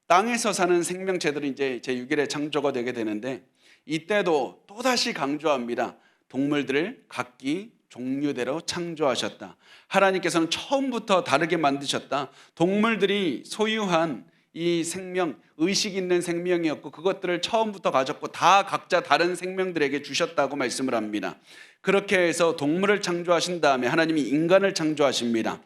Speaker 1: 땅에서 사는 생명체들은 이제 제6일에 창조가 되게 되는데 이때도 또다시 강조합니다. 동물들을 각기 종류대로 창조하셨다. 하나님께서는 처음부터 다르게 만드셨다. 동물들이 소유한 이 생명, 의식 있는 생명이었고 그것들을 처음부터 가졌고 다 각자 다른 생명들에게 주셨다고 말씀을 합니다. 그렇게 해서 동물을 창조하신 다음에 하나님이 인간을 창조하십니다.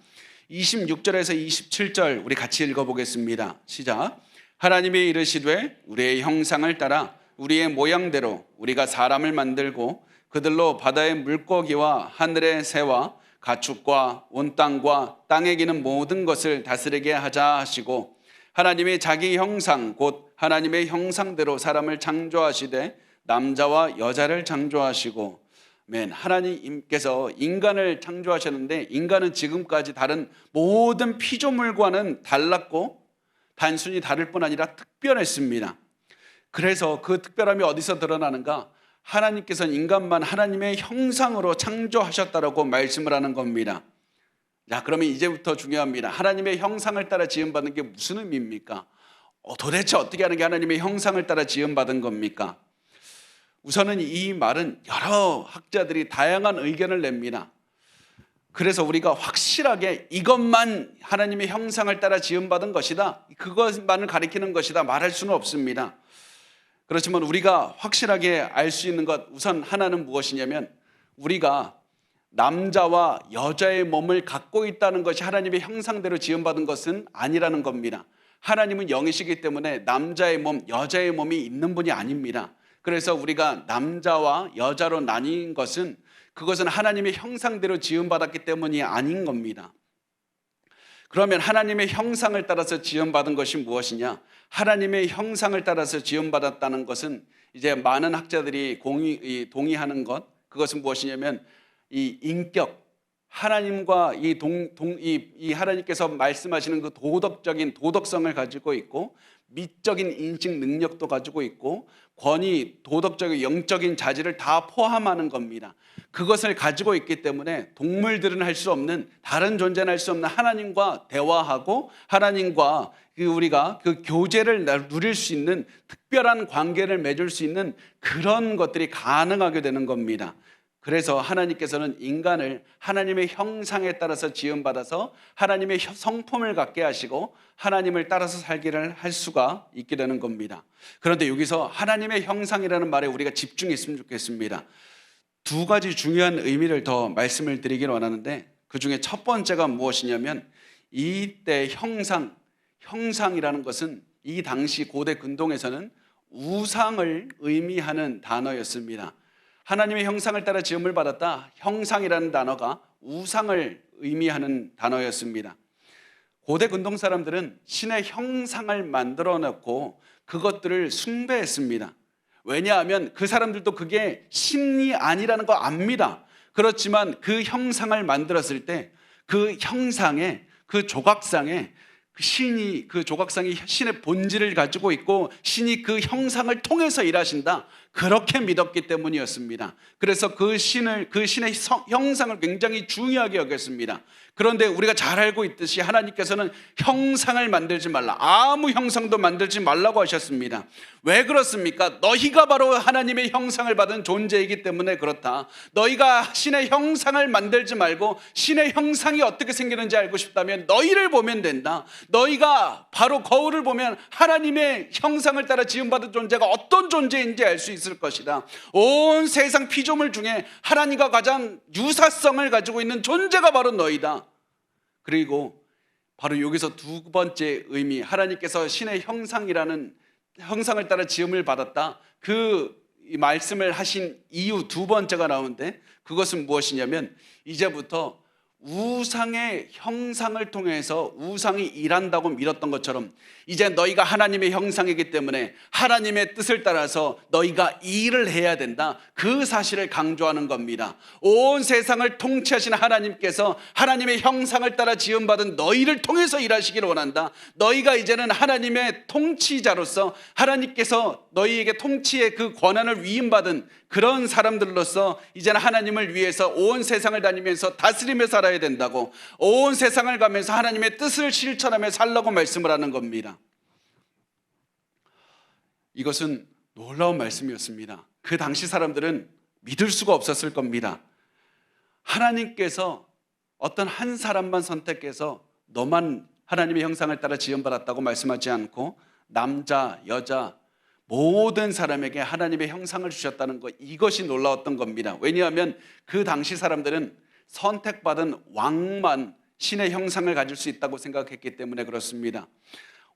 Speaker 1: 26절에서 27절 우리 같이 읽어보겠습니다. 시작. 하나님이 이르시되 우리의 형상을 따라 우리의 모양대로 우리가 사람을 만들고 그들로 바다의 물고기와 하늘의 새와 가축과 온 땅과 땅에 기는 모든 것을 다스리게 하자 하시고 하나님이 자기 형상 곧 하나님의 형상대로 사람을 창조하시되 남자와 여자를 창조하시고 하나님께서 인간을 창조하셨는데 인간은 지금까지 다른 모든 피조물과는 달랐고 단순히 다를 뿐 아니라 특별했습니다. 그래서 그 특별함이 어디서 드러나는가? 하나님께서는 인간만 하나님의 형상으로 창조하셨다라고 말씀을 하는 겁니다. 자, 그러면 이제부터 중요합니다. 하나님의 형상을 따라 지음받은 게 무슨 의미입니까? 도대체 어떻게 하는 게 하나님의 형상을 따라 지음받은 겁니까? 우선은 이 말은 여러 학자들이 다양한 의견을 냅니다. 그래서 우리가 확실하게 이것만 하나님의 형상을 따라 지음받은 것이다, 그것만을 가리키는 것이다 말할 수는 없습니다. 그렇지만 우리가 확실하게 알 수 있는 것 우선 하나는 무엇이냐면 우리가 남자와 여자의 몸을 갖고 있다는 것이 하나님의 형상대로 지음받은 것은 아니라는 겁니다. 하나님은 영이시기 때문에 남자의 몸, 여자의 몸이 있는 분이 아닙니다. 그래서 우리가 남자와 여자로 나뉜 것은 그것은 하나님의 형상대로 지음받았기 때문이 아닌 겁니다. 그러면 하나님의 형상을 따라서 지음받은 것이 무엇이냐? 하나님의 형상을 따라서 지음받았다는 것은 이제 많은 학자들이 동의하는 것, 그것은 무엇이냐면 이 인격, 하나님과 이 하나님께서 말씀하시는 그 도덕적인 도덕성을 가지고 있고, 미적인 인식 능력도 가지고 있고, 권위, 도덕적인 영적인 자질을 다 포함하는 겁니다. 그것을 가지고 있기 때문에 동물들은 할 수 없는, 다른 존재는 할 수 없는 하나님과 대화하고 하나님과 우리가 그 교제를 누릴 수 있는 특별한 관계를 맺을 수 있는 그런 것들이 가능하게 되는 겁니다. 그래서 하나님께서는 인간을 하나님의 형상에 따라서 지음받아서 하나님의 성품을 갖게 하시고 하나님을 따라서 살기를 할 수가 있게 되는 겁니다. 그런데 여기서 하나님의 형상이라는 말에 우리가 집중했으면 좋겠습니다. 두 가지 중요한 의미를 더 말씀을 드리기를 원하는데, 그 중에 첫 번째가 무엇이냐면, 이때 형상이라는 것은 이 당시 고대 근동에서는 우상을 의미하는 단어였습니다. 하나님의 형상을 따라 지음을 받았다. 형상이라는 단어가 우상을 의미하는 단어였습니다. 고대 근동 사람들은 신의 형상을 만들어 놓고 그것들을 숭배했습니다. 왜냐하면 그 사람들도 그게 신이 아니라는 거 압니다. 그렇지만 그 형상을 만들었을 때 그 형상에, 그 조각상에 그 조각상이 신의 본질을 가지고 있고 신이 그 형상을 통해서 일하신다, 그렇게 믿었기 때문이었습니다. 그래서 그 신의 형상을 굉장히 중요하게 여겼습니다. 그런데 우리가 잘 알고 있듯이 하나님께서는 형상을 만들지 말라, 아무 형상도 만들지 말라고 하셨습니다. 왜 그렇습니까? 너희가 바로 하나님의 형상을 받은 존재이기 때문에 그렇다. 너희가 신의 형상을 만들지 말고 신의 형상이 어떻게 생기는지 알고 싶다면 너희를 보면 된다. 너희가 바로 거울을 보면 하나님의 형상을 따라 지음받은 존재가 어떤 존재인지 알 수 있을 것이다. 온 세상 피조물 중에 하나님과 가장 유사성을 가지고 있는 존재가 바로 너희다. 그리고 바로 여기서 두 번째 의미, 하나님께서 신의 형상을 따라 지음을 받았다, 그 말씀을 하신 이유 두 번째가 나오는데, 그것은 무엇이냐면 이제부터 우상의 형상을 통해서 우상이 일한다고 믿었던 것처럼 이제 너희가 하나님의 형상이기 때문에 하나님의 뜻을 따라서 너희가 일을 해야 된다, 그 사실을 강조하는 겁니다. 온 세상을 통치하신 하나님께서 하나님의 형상을 따라 지음받은 너희를 통해서 일하시기를 원한다. 너희가 이제는 하나님의 통치자로서 하나님께서 너희에게 통치의 그 권한을 위임받은 그런 사람들로서 이제는 하나님을 위해서 온 세상을 다니면서 다스리며 살아야 된다고, 온 세상을 가면서 하나님의 뜻을 실천하며 살라고 말씀을 하는 겁니다. 이것은 놀라운 말씀이었습니다. 그 당시 사람들은 믿을 수가 없었을 겁니다. 하나님께서 어떤 한 사람만 선택해서 너만 하나님의 형상을 따라 지음받았다고 말씀하지 않고 남자, 여자 모든 사람에게 하나님의 형상을 주셨다는 것, 이것이 놀라웠던 겁니다. 왜냐하면 그 당시 사람들은 선택받은 왕만 신의 형상을 가질 수 있다고 생각했기 때문에 그렇습니다.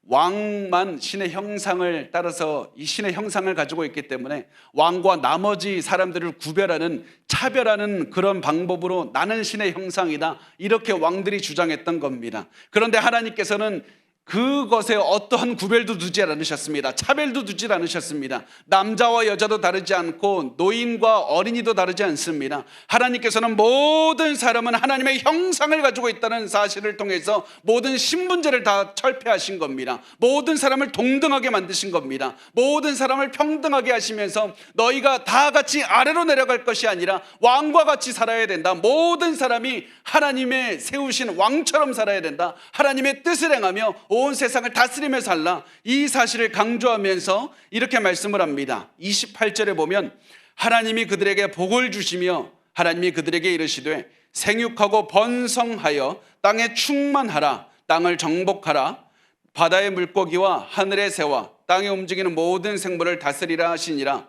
Speaker 1: 왕만 신의 형상을 따라서 이 신의 형상을 가지고 있기 때문에 왕과 나머지 사람들을 구별하는, 차별하는 그런 방법으로 나는 신의 형상이다, 이렇게 왕들이 주장했던 겁니다. 그런데 하나님께서는 그것에 어떠한 구별도 두지 않으셨습니다. 차별도 두지 않으셨습니다. 남자와 여자도 다르지 않고 노인과 어린이도 다르지 않습니다. 하나님께서는 모든 사람은 하나님의 형상을 가지고 있다는 사실을 통해서 모든 신분제를 다 철폐하신 겁니다. 모든 사람을 동등하게 만드신 겁니다. 모든 사람을 평등하게 하시면서 너희가 다 같이 아래로 내려갈 것이 아니라 왕과 같이 살아야 된다. 모든 사람이 하나님의 세우신 왕처럼 살아야 된다. 하나님의 뜻을 행하며 온 세상을 다스리며 살라, 이 사실을 강조하면서 이렇게 말씀을 합니다. 28절에 보면 하나님이 그들에게 복을 주시며 하나님이 그들에게 이르시되 생육하고 번성하여 땅에 충만하라, 땅을 정복하라, 바다의 물고기와 하늘의 새와 땅에 움직이는 모든 생물을 다스리라 하시니라.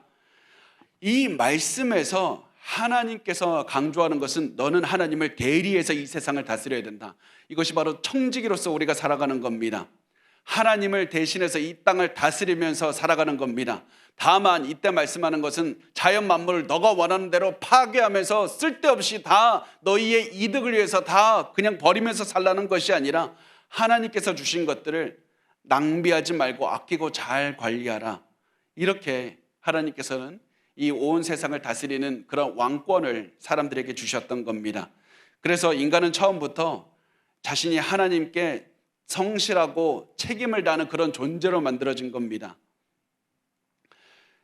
Speaker 1: 이 말씀에서 하나님께서 강조하는 것은 너는 하나님을 대리해서 이 세상을 다스려야 된다. 이것이 바로 청지기로서 우리가 살아가는 겁니다. 하나님을 대신해서 이 땅을 다스리면서 살아가는 겁니다. 다만 이때 말씀하는 것은 자연 만물을 너가 원하는 대로 파괴하면서 쓸데없이 다 너희의 이득을 위해서 다 그냥 버리면서 살라는 것이 아니라 하나님께서 주신 것들을 낭비하지 말고 아끼고 잘 관리하라. 이렇게 하나님께서는 이 온 세상을 다스리는 그런 왕권을 사람들에게 주셨던 겁니다. 그래서 인간은 처음부터 자신이 하나님께 성실하고 책임을 다하는 그런 존재로 만들어진 겁니다.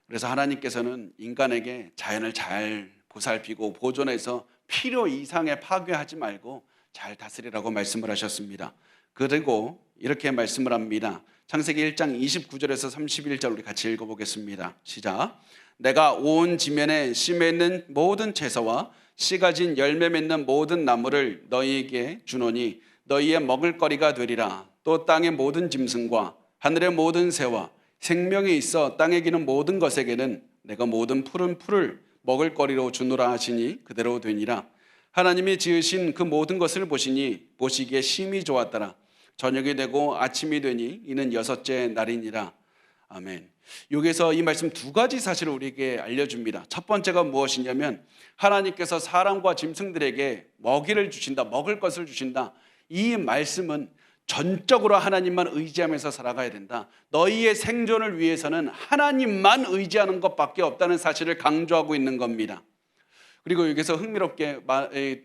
Speaker 1: 그래서 하나님께서는 인간에게 자연을 잘 보살피고 보존해서 필요 이상의 파괴하지 말고 잘 다스리라고 말씀을 하셨습니다. 그리고 이렇게 말씀을 합니다. 창세기 1장 29절에서 31절 우리 같이 읽어보겠습니다. 시작. 내가 온 지면에 씨 맺는 모든 채소와 씨 가진 열매 맺는 모든 나무를 너희에게 주노니 너희의 먹을거리가 되리라. 또 땅의 모든 짐승과 하늘의 모든 새와 생명이 있어 땅에 기는 모든 것에게는 내가 모든 푸른 풀을 먹을거리로 주노라 하시니 그대로 되니라. 하나님이 지으신 그 모든 것을 보시니 보시기에 심히 좋았더라. 저녁이 되고 아침이 되니 이는 여섯째 날이니라. 아멘. 여기서 이 말씀 두 가지 사실을 우리에게 알려줍니다. 첫 번째가 무엇이냐면 하나님께서 사람과 짐승들에게 먹이를 주신다, 먹을 것을 주신다. 이 말씀은 전적으로 하나님만 의지하면서 살아가야 된다. 너희의 생존을 위해서는 하나님만 의지하는 것밖에 없다는 사실을 강조하고 있는 겁니다. 그리고 여기서 흥미롭게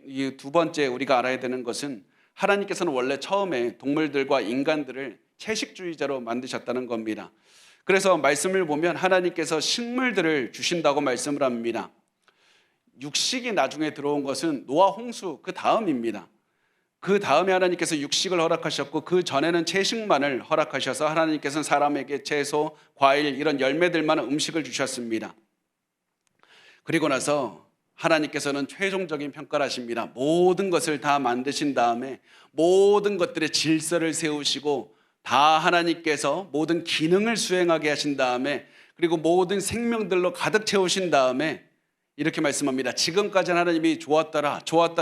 Speaker 1: 이 두 번째 우리가 알아야 되는 것은 하나님께서는 원래 처음에 동물들과 인간들을 채식주의자로 만드셨다는 겁니다. 그래서 말씀을 보면 하나님께서 식물들을 주신다고 말씀을 합니다. 육식이 나중에 들어온 것은 노아 홍수 그 다음입니다. 그 다음에 하나님께서 육식을 허락하셨고 그 전에는 채식만을 허락하셔서 하나님께서는 사람에게 채소, 과일 이런 열매들만 음식을 주셨습니다. 그리고 나서 하나님께서는 최종적인 평가를 하십니다. 모든 것을 다 만드신 다음에 모든 것들의 질서를 세우시고 다 하나님께서 모든 기능을 수행하게 하신 다음에 그리고 모든 생명들로 가득 채우신 다음에 이렇게 말씀합니다. 지금까지는 하나님이 좋았더라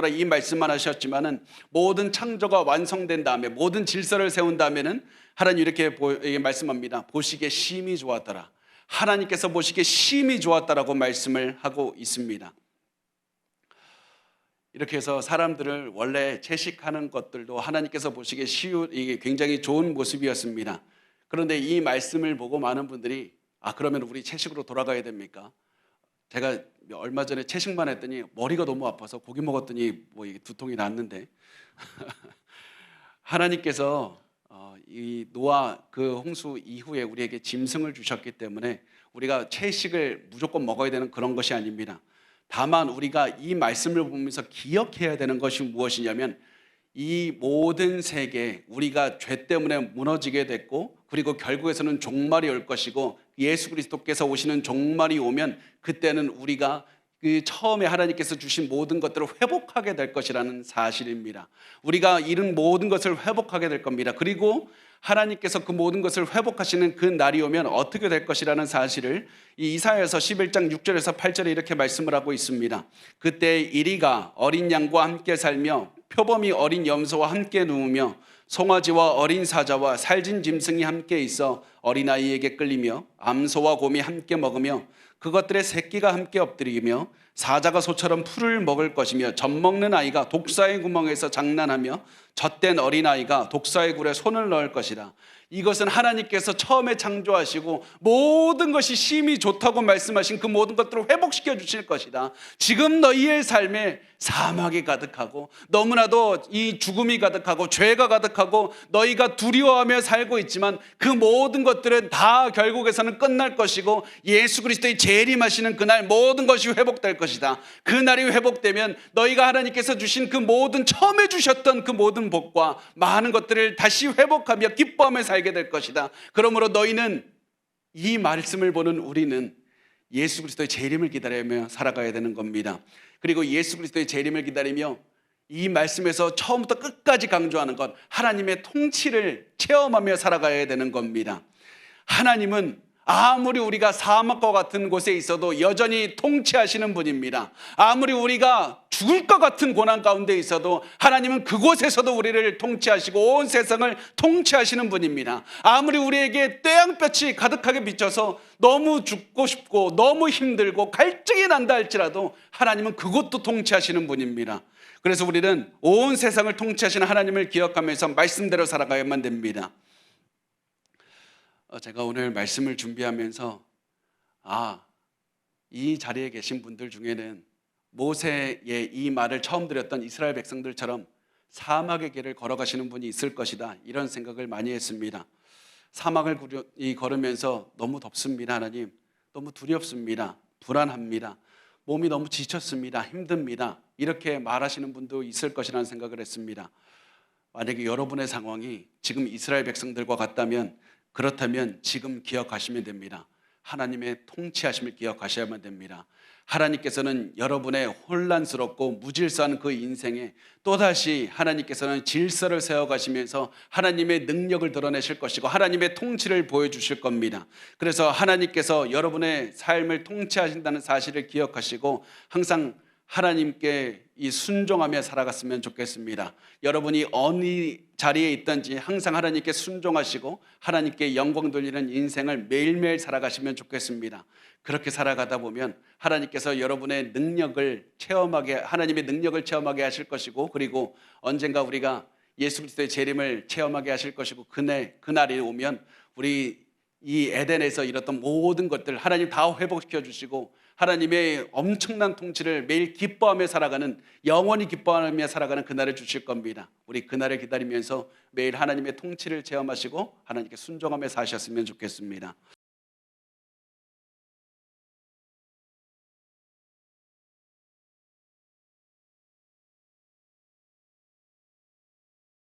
Speaker 1: 이 말씀만 하셨지만은 모든 창조가 완성된 다음에 모든 질서를 세운 다음에는 하나님 이렇게 말씀합니다. 보시기에 심히 좋았더라. 하나님께서 보시기에 심히 좋았다라고 말씀을 하고 있습니다. 이렇게 해서 사람들을 원래 채식하는 것들도 하나님께서 보시기에 이게 굉장히 좋은 모습이었습니다. 그런데 이 말씀을 보고 많은 분들이 그러면 우리 채식으로 돌아가야 됩니까? 제가 얼마 전에 채식만 했더니 머리가 너무 아파서 고기 먹었더니 두통이 났는데 하나님께서 이 노아 그 홍수 이후에 우리에게 짐승을 주셨기 때문에 우리가 채식을 무조건 먹어야 되는 그런 것이 아닙니다. 다만 우리가 이 말씀을 보면서 기억해야 되는 것이 무엇이냐면 이 모든 세계 우리가 죄 때문에 무너지게 됐고 그리고 결국에서는 종말이 올 것이고 예수 그리스도께서 오시는 종말이 오면 그때는 우리가 그 처음에 하나님께서 주신 모든 것들을 회복하게 될 것이라는 사실입니다. 우리가 잃은 모든 것을 회복하게 될 겁니다. 그리고 하나님께서 그 모든 것을 회복하시는 그 날이 오면 어떻게 될 것이라는 사실을 이 이사야서 11장 6절에서 8절에 이렇게 말씀을 하고 있습니다. 그때 이리가 어린 양과 함께 살며 표범이 어린 염소와 함께 누우며 송아지와 어린 사자와 살진 짐승이 함께 있어 어린아이에게 끌리며 암소와 곰이 함께 먹으며 그것들의 새끼가 함께 엎드리며 사자가 소처럼 풀을 먹을 것이며 젖먹는 아이가 독사의 구멍에서 장난하며 젖된 어린아이가 독사의 굴에 손을 넣을 것이라. 이것은 하나님께서 처음에 창조하시고 모든 것이 심히 좋다고 말씀하신 그 모든 것들을 회복시켜 주실 것이다. 지금 너희의 삶에 사막이 가득하고 너무나도 이 죽음이 가득하고 죄가 가득하고 너희가 두려워하며 살고 있지만 그 모든 것들은 다 결국에서는 끝날 것이고 예수 그리스도의 재림하시는 그날 모든 것이 회복될 것이다. 그날이 회복되면 너희가 하나님께서 주신 그 모든 처음에 주셨던 그 모든 복과 많은 것들을 다시 회복하며 기뻐하며 살게 될 것이다. 그러므로 너희는 이 말씀을 보는 우리는 예수 그리스도의 재림을 기다리며 살아가야 되는 겁니다. 그리고 예수 그리스도의 재림을 기다리며 이 말씀에서 처음부터 끝까지 강조하는 것 하나님의 통치를 체험하며 살아가야 되는 겁니다. 하나님은 아무리 우리가 사막과 같은 곳에 있어도 여전히 통치하시는 분입니다. 아무리 우리가 죽을 것 같은 고난 가운데 있어도 하나님은 그곳에서도 우리를 통치하시고 온 세상을 통치하시는 분입니다. 아무리 우리에게 태양볕이 가득하게 비쳐서 너무 죽고 싶고 너무 힘들고 갈증이 난다 할지라도 하나님은 그것도 통치하시는 분입니다. 그래서 우리는 온 세상을 통치하시는 하나님을 기억하면서 말씀대로 살아가야만 됩니다. 제가 오늘 말씀을 준비하면서 이 자리에 계신 분들 중에는 모세의 이 말을 처음 들었던 이스라엘 백성들처럼 사막의 길을 걸어가시는 분이 있을 것이다, 이런 생각을 많이 했습니다. 사막을 걸으면서 너무 덥습니다. 하나님, 너무 두렵습니다. 불안합니다. 몸이 너무 지쳤습니다. 힘듭니다. 이렇게 말하시는 분도 있을 것이라는 생각을 했습니다. 만약에 여러분의 상황이 지금 이스라엘 백성들과 같다면, 그렇다면 지금 기억하시면 됩니다. 하나님의 통치하심을 기억하셔야만 됩니다. 하나님께서는 여러분의 혼란스럽고 무질서한 그 인생에 또다시 하나님께서는 질서를 세워가시면서 하나님의 능력을 드러내실 것이고 하나님의 통치를 보여주실 겁니다. 그래서 하나님께서 여러분의 삶을 통치하신다는 사실을 기억하시고 항상 하나님께 이 순종하며 살아갔으면 좋겠습니다. 여러분이 어느 자리에 있든지 항상 하나님께 순종하시고 하나님께 영광 돌리는 인생을 매일매일 살아가시면 좋겠습니다. 그렇게 살아가다 보면 하나님께서 여러분의 능력을 체험하게, 하나님의 능력을 체험하게 하실 것이고, 그리고 언젠가 우리가 예수 그리스도의 재림을 체험하게 하실 것이고, 그날이 오면 우리 이 에덴에서 이뤘던 모든 것들 하나님 다 회복시켜 주시고 하나님의 엄청난 통치를 매일 기뻐하며 살아가는, 영원히 기뻐하며 살아가는 그날을 주실 겁니다. 우리 그날을 기다리면서 매일 하나님의 통치를 체험하시고 하나님께 순종하며 사셨으면 좋겠습니다.